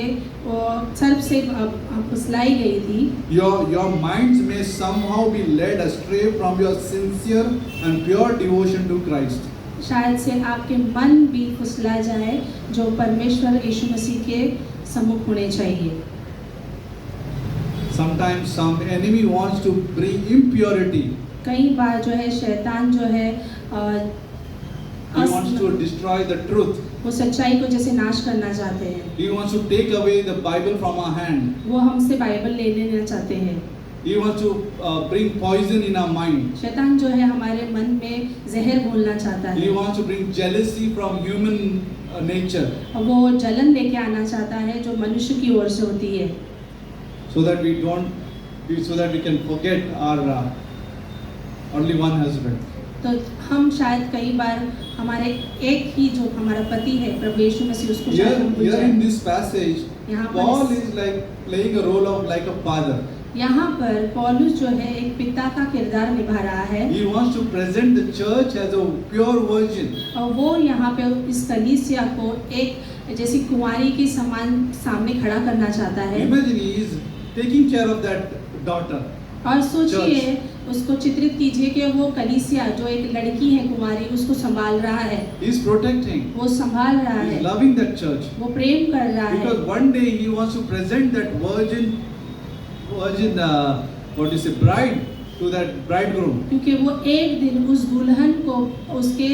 फुसलाई गई थी, your minds may somehow be led astray from your sincere and pure devotion to Christ. शायद से आपके मन भी फुसला जाए जो परमेश्वर यीशु मसीह के सम्मुख होने चाहिए। Sometimes some enemy wants to bring impurity. कई बार जो है शैतान जो है He wants to destroy the truth. वो सच्चाई को जैसे नाश करना चाहते हैं, He wants to take away the Bible from our hand. वो हमसे बाइबल ले लेना चाहते हैं। He wants to bring poison in our mind. शैतान जो है हमारे मन में जहर घोलना चाहता He है, wants to bring jealousy from human nature, और वो जलन लेके आना चाहता है जो मनुष्य की ओर से होती है, so that we can forget our only one husband. तो हम शायद कई बार हमारे एक ही जो हमारा पति है प्रभु यीशु मसीह उसको शायद हम भूल Here in जाएं। this passage, यहाँ पर Paul is like playing a role of like a father. यहाँ पर पौलुस जो है एक पिता का किरदार निभा रहा है, He wants to present the church as a pure virgin. और वो यहाँ पे इस कलीसिया को एक जैसी कुंवारी के समान सामने खड़ा करना चाहता है। Imagine he is taking care of that daughter. और सोचिए, उसको चित्रित कीजिए कि वो कलीसिया जो एक लड़की है कुंवारी उसको संभाल रहा है, He is protecting. वो संभाल रहा He is है, loving that church. वो प्रेम कर रहा है, Because one day he wants to present that virgin, what is a bride to that bridegroom. क्योंकि वो एक दिन उस दुल्हन को उसके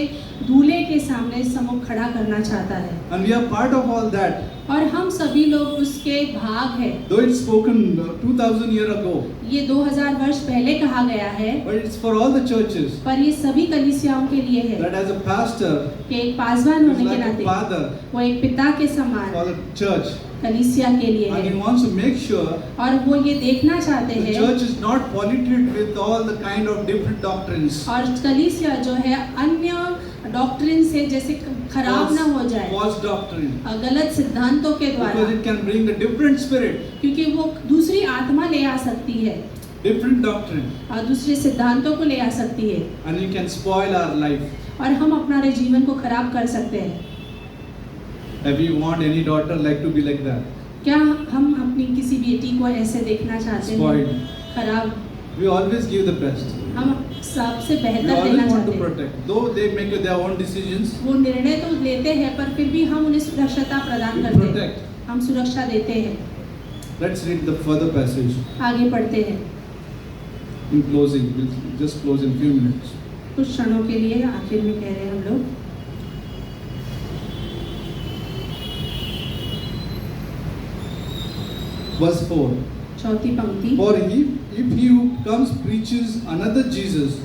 दूल्हे के सामने सम्मुख खड़ा करना चाहता है, And we are part of all that. और हम सभी लोग उसके भाग हैं। Though it's spoken 2000 years ago, ये 2000 वर्ष पहले कहा गया है, but it's for all the churches. पर ये सभी कलीसियाओं के लिए है That as a pastor, कि एक पासवान is होने के like a नाते father वो एक पिता के समान for the church. कलीसिया के लिए And he है, wants to make sure और वो ये देखना चाहते the हैं church is not polluted with all the kind of different doctrines. और कलीसिया जो है अन्य डॉक्ट्रिन से जैसे खराब ना हो जाए, False doctrine. गलत सिद्धांतों के Because द्वारा, it can bring a different spirit, क्योंकि वो दूसरी आत्मा ले आ सकती है different doctrine, और दूसरे सिद्धांतों को ले आ सकती है, and it can spoil our life. और हम अपने जीवन को खराब कर सकते हैं। Have you want any daughter like to be like that? क्या हम अपनी किसी बेटी को ऐसे देखना चाहते हैं Spoiled. खराब? We always give the best. हम सबसे We बेहतर always देना want चाहते to हैं। protect. Though they make their own decisions, वो निर्णय तो लेते हैं पर फिर भी हम उन्हें सुरक्षता प्रदान we करते हैं, protect. हम सुरक्षा देते हैं। Let's read the further passage. आगे पढ़ते हैं In closing, we'll just close in few minutes. कुछ क्षणों के लिए, आखिर में कह रहे हैं हम लोग। Verse 4. चौथी पंक्ति, For if he who comes preaches another Jesus,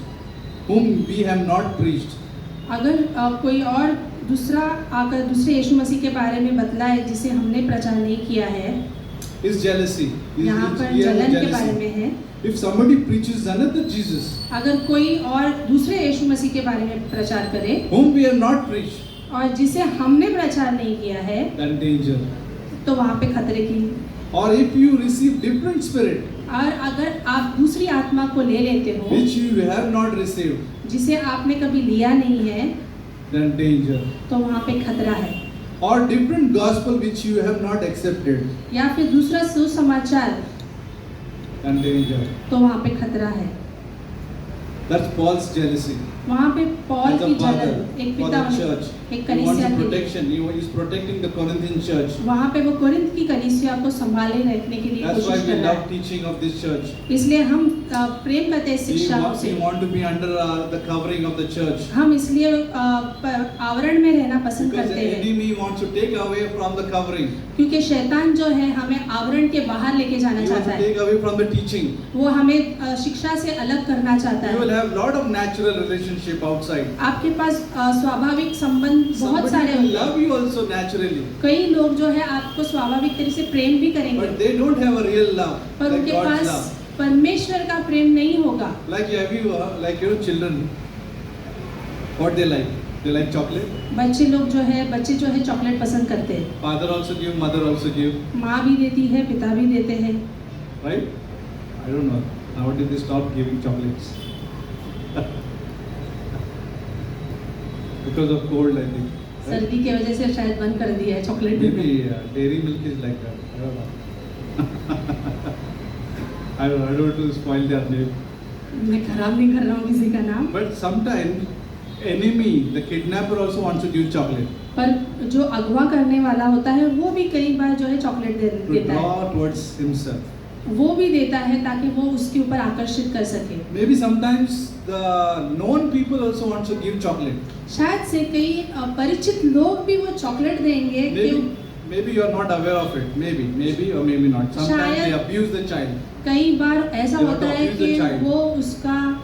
whom we have not preached, अगर कोई और दूसरा आकर दूसरे यीशु मसीह के बारे में बतलाए जिसे हमने प्रचार नहीं किया है, is jealousy. यहाँ पर जलन के बारे में है। If somebody preaches another Jesus, अगर कोई और दूसरे यीशु मसीह के बारे में प्रचार करे whom we have not preached, और जिसे हमने प्रचार नहीं किया है, then danger. तो वहाँ पे खतरे की। Or if you receive different spirit, और अगर आप दूसरी आत्मा को ले लेते हो which you have not received, जिसे आपने कभी लिया नहीं है, then danger. तो वहाँ पे खतरा है। Or different gospel which you have not accepted, या फिर दूसरा सुसमाचार and danger. तो वहाँ पे खतरा है। That's Paul's jealousy. वहाँ पे पॉल As की a father जलन एक for पिता the होने- church, एक he wants कलीसिया के लिए। protection. He is protecting the Corinthian church. वहाँ पे वो कोरिन्थ की कलीसिया को संभाले रखने के लिए That's why कोशिश we कर रहा love है। teaching of this church. इसलिए हम प्रेम करते हैं We शिक्षाओं want, से। we want to be under the covering of the church. हम इसलिए आवरण में रहना पसंद Because करते the हैं, enemy wants to take away from the covering. क्योंकि शैतान जो है हमें आवरण के बाहर लेके जाना He wants चाहता to है। take away from the teaching. वो हमें शिक्षा से अलग करना चाहता You will है। have lot of natural relationship outside. आपके पास स्वाभाविक संबंध बहुत Somebody सारे will होंगे। love you also naturally. कई लोग जो है आपको स्वाभाविक तरीके से प्रेम भी करेंगे, But they don't have a real love. पर Like उनके God's पास love. परमेश्वर का प्रेम नहीं होगा। Like have you, like your children, what they like? They like chocolate. बच्चे जो है चॉकलेट पसंद करते हैं। Father also give, mother also give, माँ भी देती है, पिता भी देते हैं। right? I don't know. Nowadays they stop giving chocolates. Because of cold, I think. Right? सर्दी की वजह से शायद बंद कर दिया है चॉकलेट भी। Maybe dairy milk is like that. I don't know. I don't want to spoil their name. मैं खराब नहीं कर रहा हूँ किसी का नाम, But sometimes enemy, the kidnapper also wants to give chocolate पर जो अगवा करने वाला होता है वो भी कई बार जो है चॉकलेट to देता है। draw towards himself. वो भी देता है ताकि वो उसके ऊपर आकर्षित कर सके। Maybe sometimes the known people also want to give chocolate. शायद से कई परिचित लोग भी वो चॉकलेट देंगे कि Maybe you are not aware of it. Maybe or maybe not. Sometimes they शायद- abuse the child. कई बार ऐसा They want होता to है abuse the कि child. वो उसका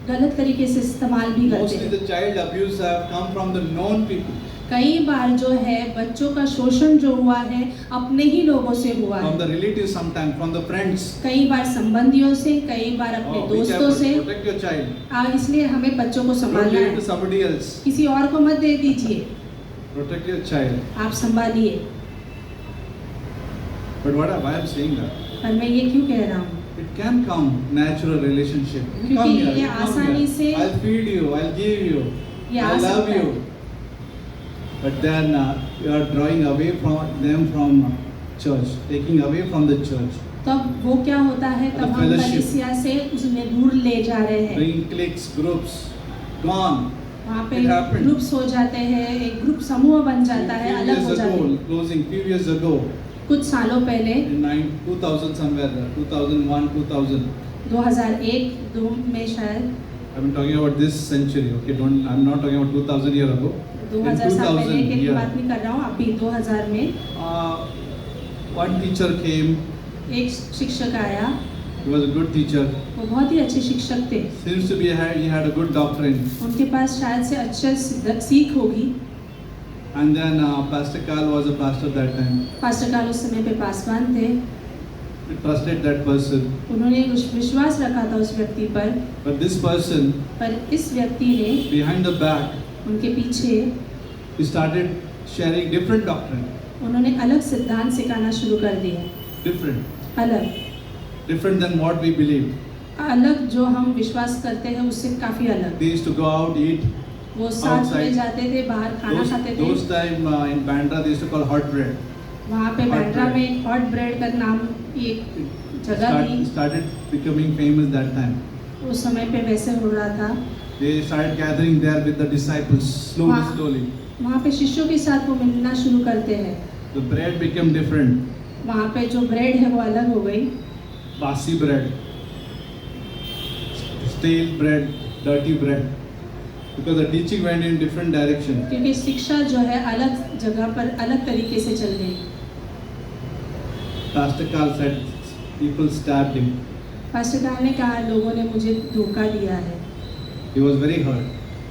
गलत तरीके से इस्तेमाल भी करते Mostly हैं। the child abuse have come from the known people, कई बार जो है बच्चों का शोषण जो हुआ है अपने ही लोगों से हुआ from the है, relatives sometimes, from the friends. कई बार संबंधियों से, कई बार अपने Be दोस्तों careful, से। protect your child. इसलिए हमें बच्चों को Don't संभालना give it to है, somebody else. किसी और को मत दे दीजिए, Protect your child. आप संभालिए। But why I'm saying that? पर मैं ये क्यों कह रहा हूँ? It can come natural relationship. You क्योंकि come here, ये you come आसानी here. से- I'll feed you, I'll give you, ये आ I love सकता है। you. But then you are drawing away from them from church, taking away from the church, तब वो क्या होता है, The तब हम fellowship. कलीसिया से उसमें दूर ले जा रहे हैं। bringing cliques, groups, gone. वहाँ पे It happened. ग्रुप्स हो जाते हैं, एक ग्रुप समूह बन जाता है, Few अलग हो years जाते ago, हैं। closing few years ago, कुछ सालों पहले in 2000 somewhere, 2001, 2000. 2001 2 में शायद I'm talking about this century. Okay, I'm not talking about 2000 year ago. 2000 साल पहले की yeah. बात नहीं कर रहा हूँ, अभी 2000 में One teacher came. एक शिक्षक आया, He was a good teacher. वो बहुत ही अच्छे शिक्षक थे। Seems to be he had a good doctrine. उनके पास शायद से अच्छे सीख होगी। And then Pastor Carl was a pastor that time. Pastor Carl उस समय पे पासवान थे। He trusted that person. उन्होंने विश्वास रखा था उस व्यक्ति पर, But this person, पर इस व्यक्ति ने behind the back, उनके पीछे he started sharing different doctrine. उन्होंने अलग सिद्धांत सिखाना शुरू कर दिया। Different. अलग Than what we believe. अलग जो हम विश्वास करते हैं उससे काफी अलग। They used to go out, eat. वो साथ में Outside. जाते थे, बाहर खाना खाते थे। Those time in Bandra they used to call hot bread. वहाँ पे Hot बैंड्रा bread. में हॉट ब्रेड का नाम एक जगह थी, Started becoming famous that time. उस समय पे वैसे हो रहा था। They started gathering there with the disciples slowly, Wow. slowly. वहाँ पे शिष्यों के साथ वो मिलना शुरू करते हैं। The bread became different. वहाँ पे जो ब्रेड है वो अलग हो गई, Basi bread, stale bread, dirty bread. Because the teaching went in different direction. क्योंकि शिक्षा जो है अलग जगह पर अलग तरीके से चल गई। Pastor Carl said people stabbed him. Pastor Carl ने कहा लोगों ने मुझे धोखा दिया है। He was very hurt.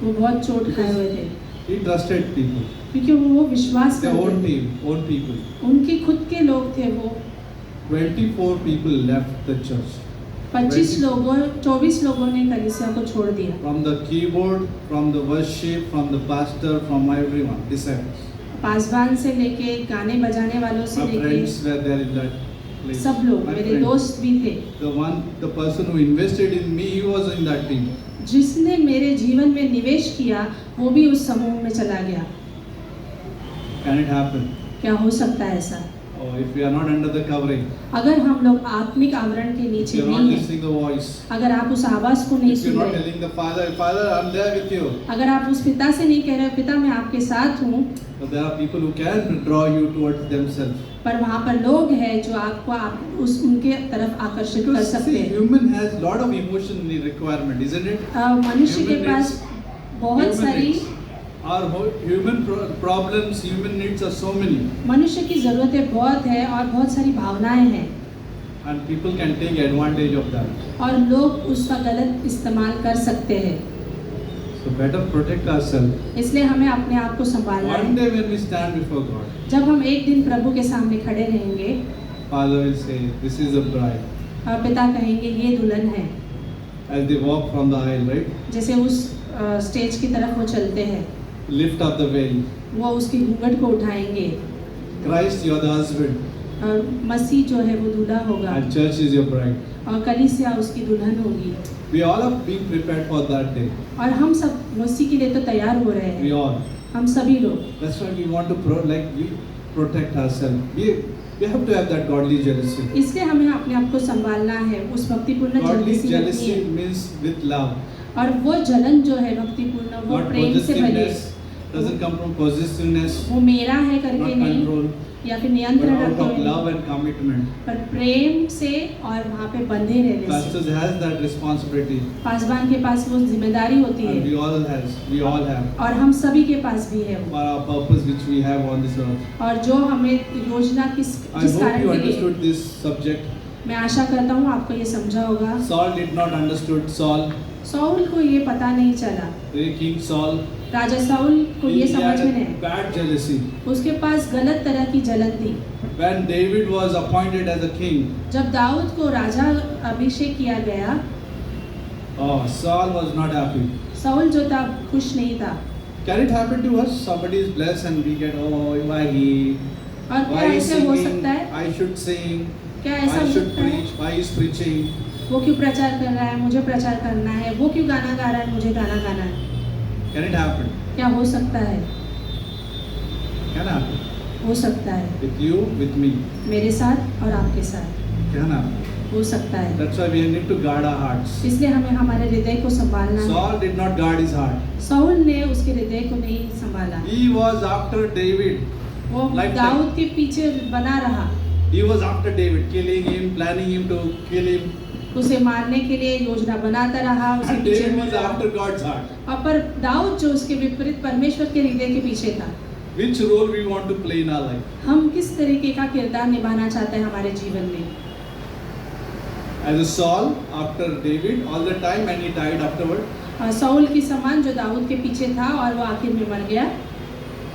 वो बहुत चोट खाए हुए थे, He trusted people. क्योंकि वो विश्वास Their own करते थे, team, own people. उनके खुद के लोग थे वो। 24 people left the church. 24 लोगों ने कलीसिया को छोड़ दिया। From the keyboard, from the worship, from the pastor, from everyone, disciples. Paswan से लेके गाने बजाने वालों से My लेके friends were there in that place. सब लोग, My मेरे friends. दोस्त भी थे। The person who invested in me, he was in that team. जिसने मेरे जीवन में निवेश किया वो भी उस समूह में चला गया। Can it happen? क्या हो सकता है ऐसा? or if we are not under the covering, अगर हम लोग आत्मिक आवरण के if नीचे you are not नहीं हैं, listening the voice, अगर आप उस आवाज को नहीं if you soon are not रहे, telling the Father, Father, I'm there with you. अगर आप उस पिता से नहीं कह रहे पिता मैं आपके साथ हूँ, But there are people who can draw you towards themselves. पर वहाँ पर लोग हैं जो आपको आप उस उनके तरफ आकर्षित कर Because सकते see, हैं। human has lot of emotion requirement, isn't it? मनुष्य के Human पास needs- बहुत human सारी needs. Our human problems, human needs are so many, मनुष्य की ज़रूरतें बहुत है और बहुत सारी भावनाएं हैं and people can take advantage of that. और लोग उसका गलत इस्तेमाल कर सकते हैं। So better protect ourselves. इसलिए हमें अपने आप को संभालना One है। day when we stand before God, जब हम एक दिन प्रभु के सामने खड़े रहेंगे, Father will say, "This is the bride." पिता कहेंगे ये दुल्हन है। As they walk from the aisle, right? जैसे उस स्टेज की तरफ वो चलते हैं, Lift up the veil. वो उसकी घूंघट को उठाएंगे Christ, you are the husband, और मसीह जो है वो दूल्हा होगा and church is your bride. और कलीसिया उसकी दुल्हन होगी। We all are being prepared for that day. और हम सब मसीह के लिए तो तैयार हो रहे We हैं, all. हम सभी लोग। That's why we want to we protect ourselves. We have to have that godly jealousy. इसलिए हमें अपने आप को संभालना है, उस भक्तिपूर्ण Godly जलन से रखनी jealousy है। means with love. और वो जलन जो है भक्तिपूर्ण वो Not प्रेम से भरी है। possessiveness. Doesn't come from possessiveness, वो मेरा है करके not नहीं control, या फिर but नियंत्रण out रखते of हुए love नहीं, and commitment. पर प्रेम से और वहाँ पे बंधे रहने से। Pastors has that responsibility, Paswan के पास वो जिम्मेदारी होती and है we all have और हम सभी के पास भी है वो। for our purpose which we have on this earth. और जो हमें योजना जिस I hope कारण you के लिए, understood this subject. मैं आशा करता हूँ आपको ये समझा होगा। Saul did not understood Saul. Saul को ये पता नहीं चला, King Saul, राजा साउल को ये he समझ had में a नहीं, bad jealousy. उसके पास गलत तरह की जलन थी। When David was appointed as a king, जब दाऊद को राजा अभिषेक किया गया, Saul was not happy. Saul जो था खुश नहीं था। Can it happen to us? Somebody is blessed and we get, why he, और क्या why is ऐसे हो singing, सकता है? I should sing, क्या ऐसा I हो should सकता है? preach, why is preaching? वो क्यों प्रचार कर रहा है, मुझे प्रचार करना है, वो क्यों गाना गा रहा है, मुझे गाना गाना है। Can it happen? क्या हो सकता है? Can happen. हो सकता है, With you, with me. मेरे साथ और आपके साथ Can happen. हो सकता है। That's why we need to guard our hearts. इसलिए हमें हमारे हृदय को संभालना है। Saul did not guard his heart. Saul ने उसके हृदय को नहीं संभाला, He was after David. वो Like दाऊद के पीछे बना रहा, He was after David, killing him, planning him to kill him. उसे मारने के लिए योजना बनाता रहा, उसके And पीछे David हो was रहा। after God's heart. और पर दाऊद जो उसके विपरीत परमेश्वर के हृदय के पीछे था। Which role we want to play in our life? हम किस तरीके का किरदार निभाना चाहते हैं हमारे जीवन में? As a Saul after David all the time and he died afterward. Saul की समान जो दाऊद के पीछे था और वो आखिर में मर गया,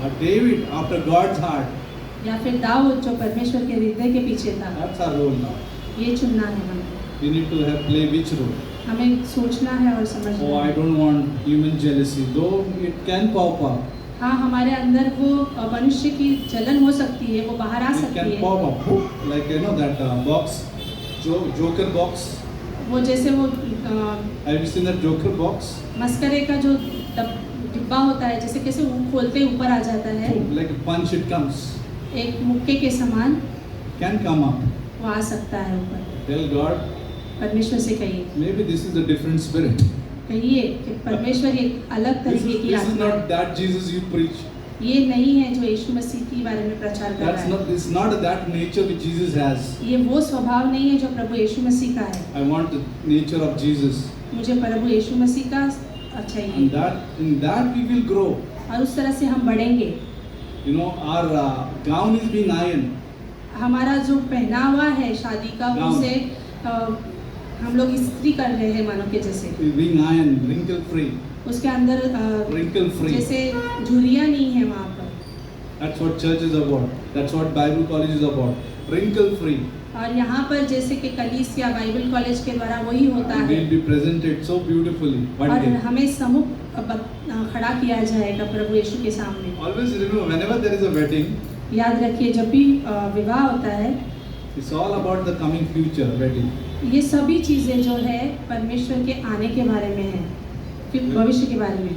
Or David after God's heart. या फिर दाऊद जो परमेश्वर के हृदय के पीछे था। That's our role now. ये चुनना है हमें, We need to play which role? हमें सोचना है और समझना Oh, I है। don't want human jealousy, though it can pop up. हाँ, हमारे अंदर वो मनुष्य की जलन हो सकती है, वो बाहर आ It सकती can है। pop up, like that box, Joker box. वो जैसे वो Have you seen that Joker box? मस्करे का जो डिब्बा होता है, जैसे कैसे वो खोलते ही ऊपर आ जाता है, Like a punch, it comes. एक मुक्के के समान Can come up. वो आ सकता है ऊपर। Tell God, परमेश्वर से कहिए, maybe this is a different spirit. कहिए कि परमेश्वर एक अलग This तरीके is, की this is आत्मा है। not that Jesus you preach. ये नहीं है जो यीशु मसीह के बारे में प्रचार कर रहा That's है। not. This is not that nature which Jesus has. ये वो स्वभाव नहीं है जो प्रभु यीशु मसीह का है। I want the nature of Jesus, मुझे प्रभु यीशु मसीह का चाहिए, and in that we will grow. और उस तरह से हम बढ़ेंगे। You know, our gown is being ironed. हमारा जो पहनावा है शादी का, Gown. उसे हम लोग इस्त्री कर रहे हैं मानो के जैसे, Is being ironed, wrinkle free, उसके अंदर wrinkle free. जैसे झुर्रियाँ नहीं है वहाँ पर। That's what church is about. That's what Bible college is about. Wrinkle free. और यहाँ पर जैसे कि कलीसिया बाइबल कॉलेज के द्वारा वही होता है, We'll be presented so beautifully one और day. हमें सम्मुख खड़ा किया जाएगा प्रभु यीशु के सामने। Always remember, whenever there is a wedding, याद रखिए, जब भी विवाह होता है, it's all about the coming future wedding. ये सभी चीज़ें जो है परमेश्वर के आने के बारे में है, फिर भविष्य के बारे में।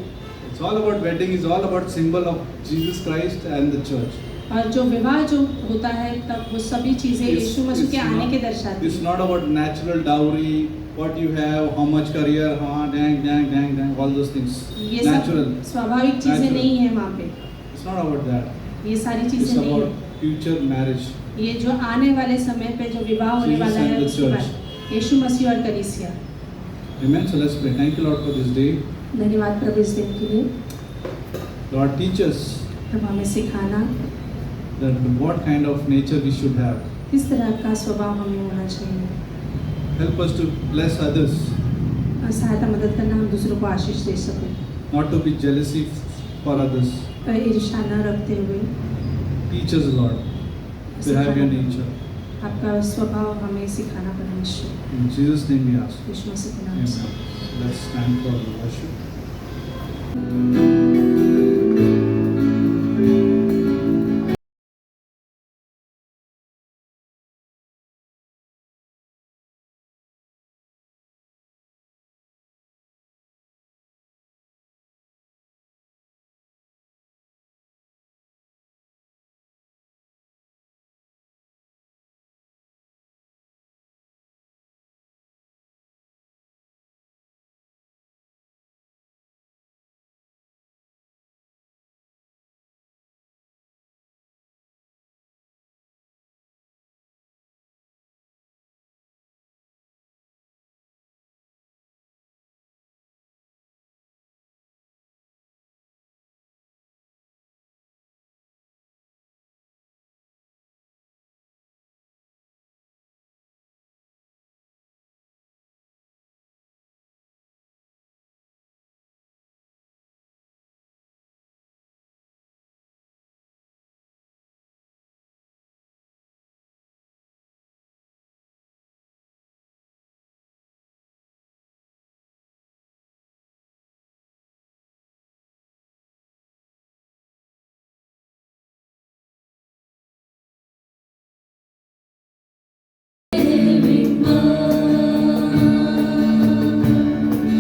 It's all about wedding. Is all about symbol of Jesus Christ and the church. और जो विवाह जो होता है तब वो सभी चीज़ें यीशु मसीह के आने के दर्शाती It's हैं। not about natural dowry, what you have, how much career, dang, all those things. ये सब Natural. स्वाभाविक चीज़ें Natural. नहीं है वहाँ पे, It's not about that. ये सारी It's चीज़ें नहीं about है। future marriage. ये जो आने वाले समय पे जो विवाह होने Jesus वाला है and the उसके church. बाद यीशु मसीह और कलीसिया। Amen. So let's pray. Thank you, Lord, for this day. धन्यवाद प्रभु इस दिन के लिए। Lord, teach us प्रभु हमें सिखाना that what kind of nature we should have. किस तरह का स्वभाव हमें होना चाहिए, Help us to bless others, और सहायता मदद करना हम दूसरों को आशीष दे सकें, not to be jealousy for others. और ईर्ष्या न रखते हुए Teach us, Lord, to have your nature. आपका स्वभाव हमें सिखाना परमेश्वर। In Jesus' name we ask. यीशु मसीह के नाम Amen. से। Let's stand for worship.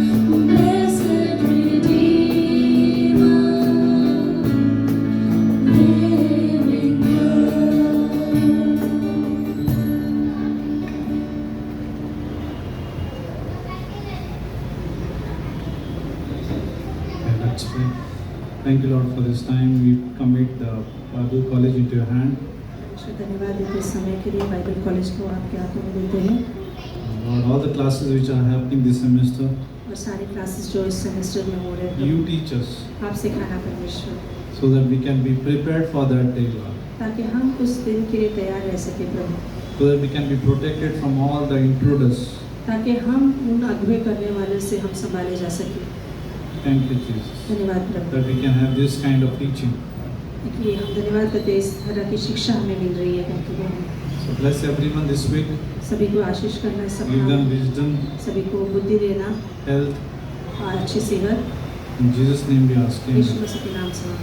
Blessed Redeemer, living Okay, let's pray. Thank you, Lord, for this time. We commit the Bible College into your hand. परमेश्वर धन्यवाद देते इस समय के लिए बाइबल कॉलेज को आपके हाथों में देते हैं, Lord, all the classes which are happening this semester, और सारी क्लासेस जो इस सेमेस्टर में हो रहे हैं you teach us आप सिखाना परमेश्वर, so that we can be prepared for that day, Lord. ताकि हम उस दिन के लिए तैयार रह सके प्रभु, So that we can be protected from all the intruders. ताकि हम उन अगुवे करने वाले से हम संभाले जा सके। Thank you, Jesus, धन्यवाद प्रभु that we can have this kind of teaching. कि हम धन्यवाद करते हैं इस तरह की शिक्षा हमें मिल रही है करके हमें So bless everyone this week. सभी को आशीष करना, सब Give them wisdom, सभी को बुद्धि देना health. और अच्छी सेवक In Jesus' name we ask. Yeshu Amen. मसीह के नाम से।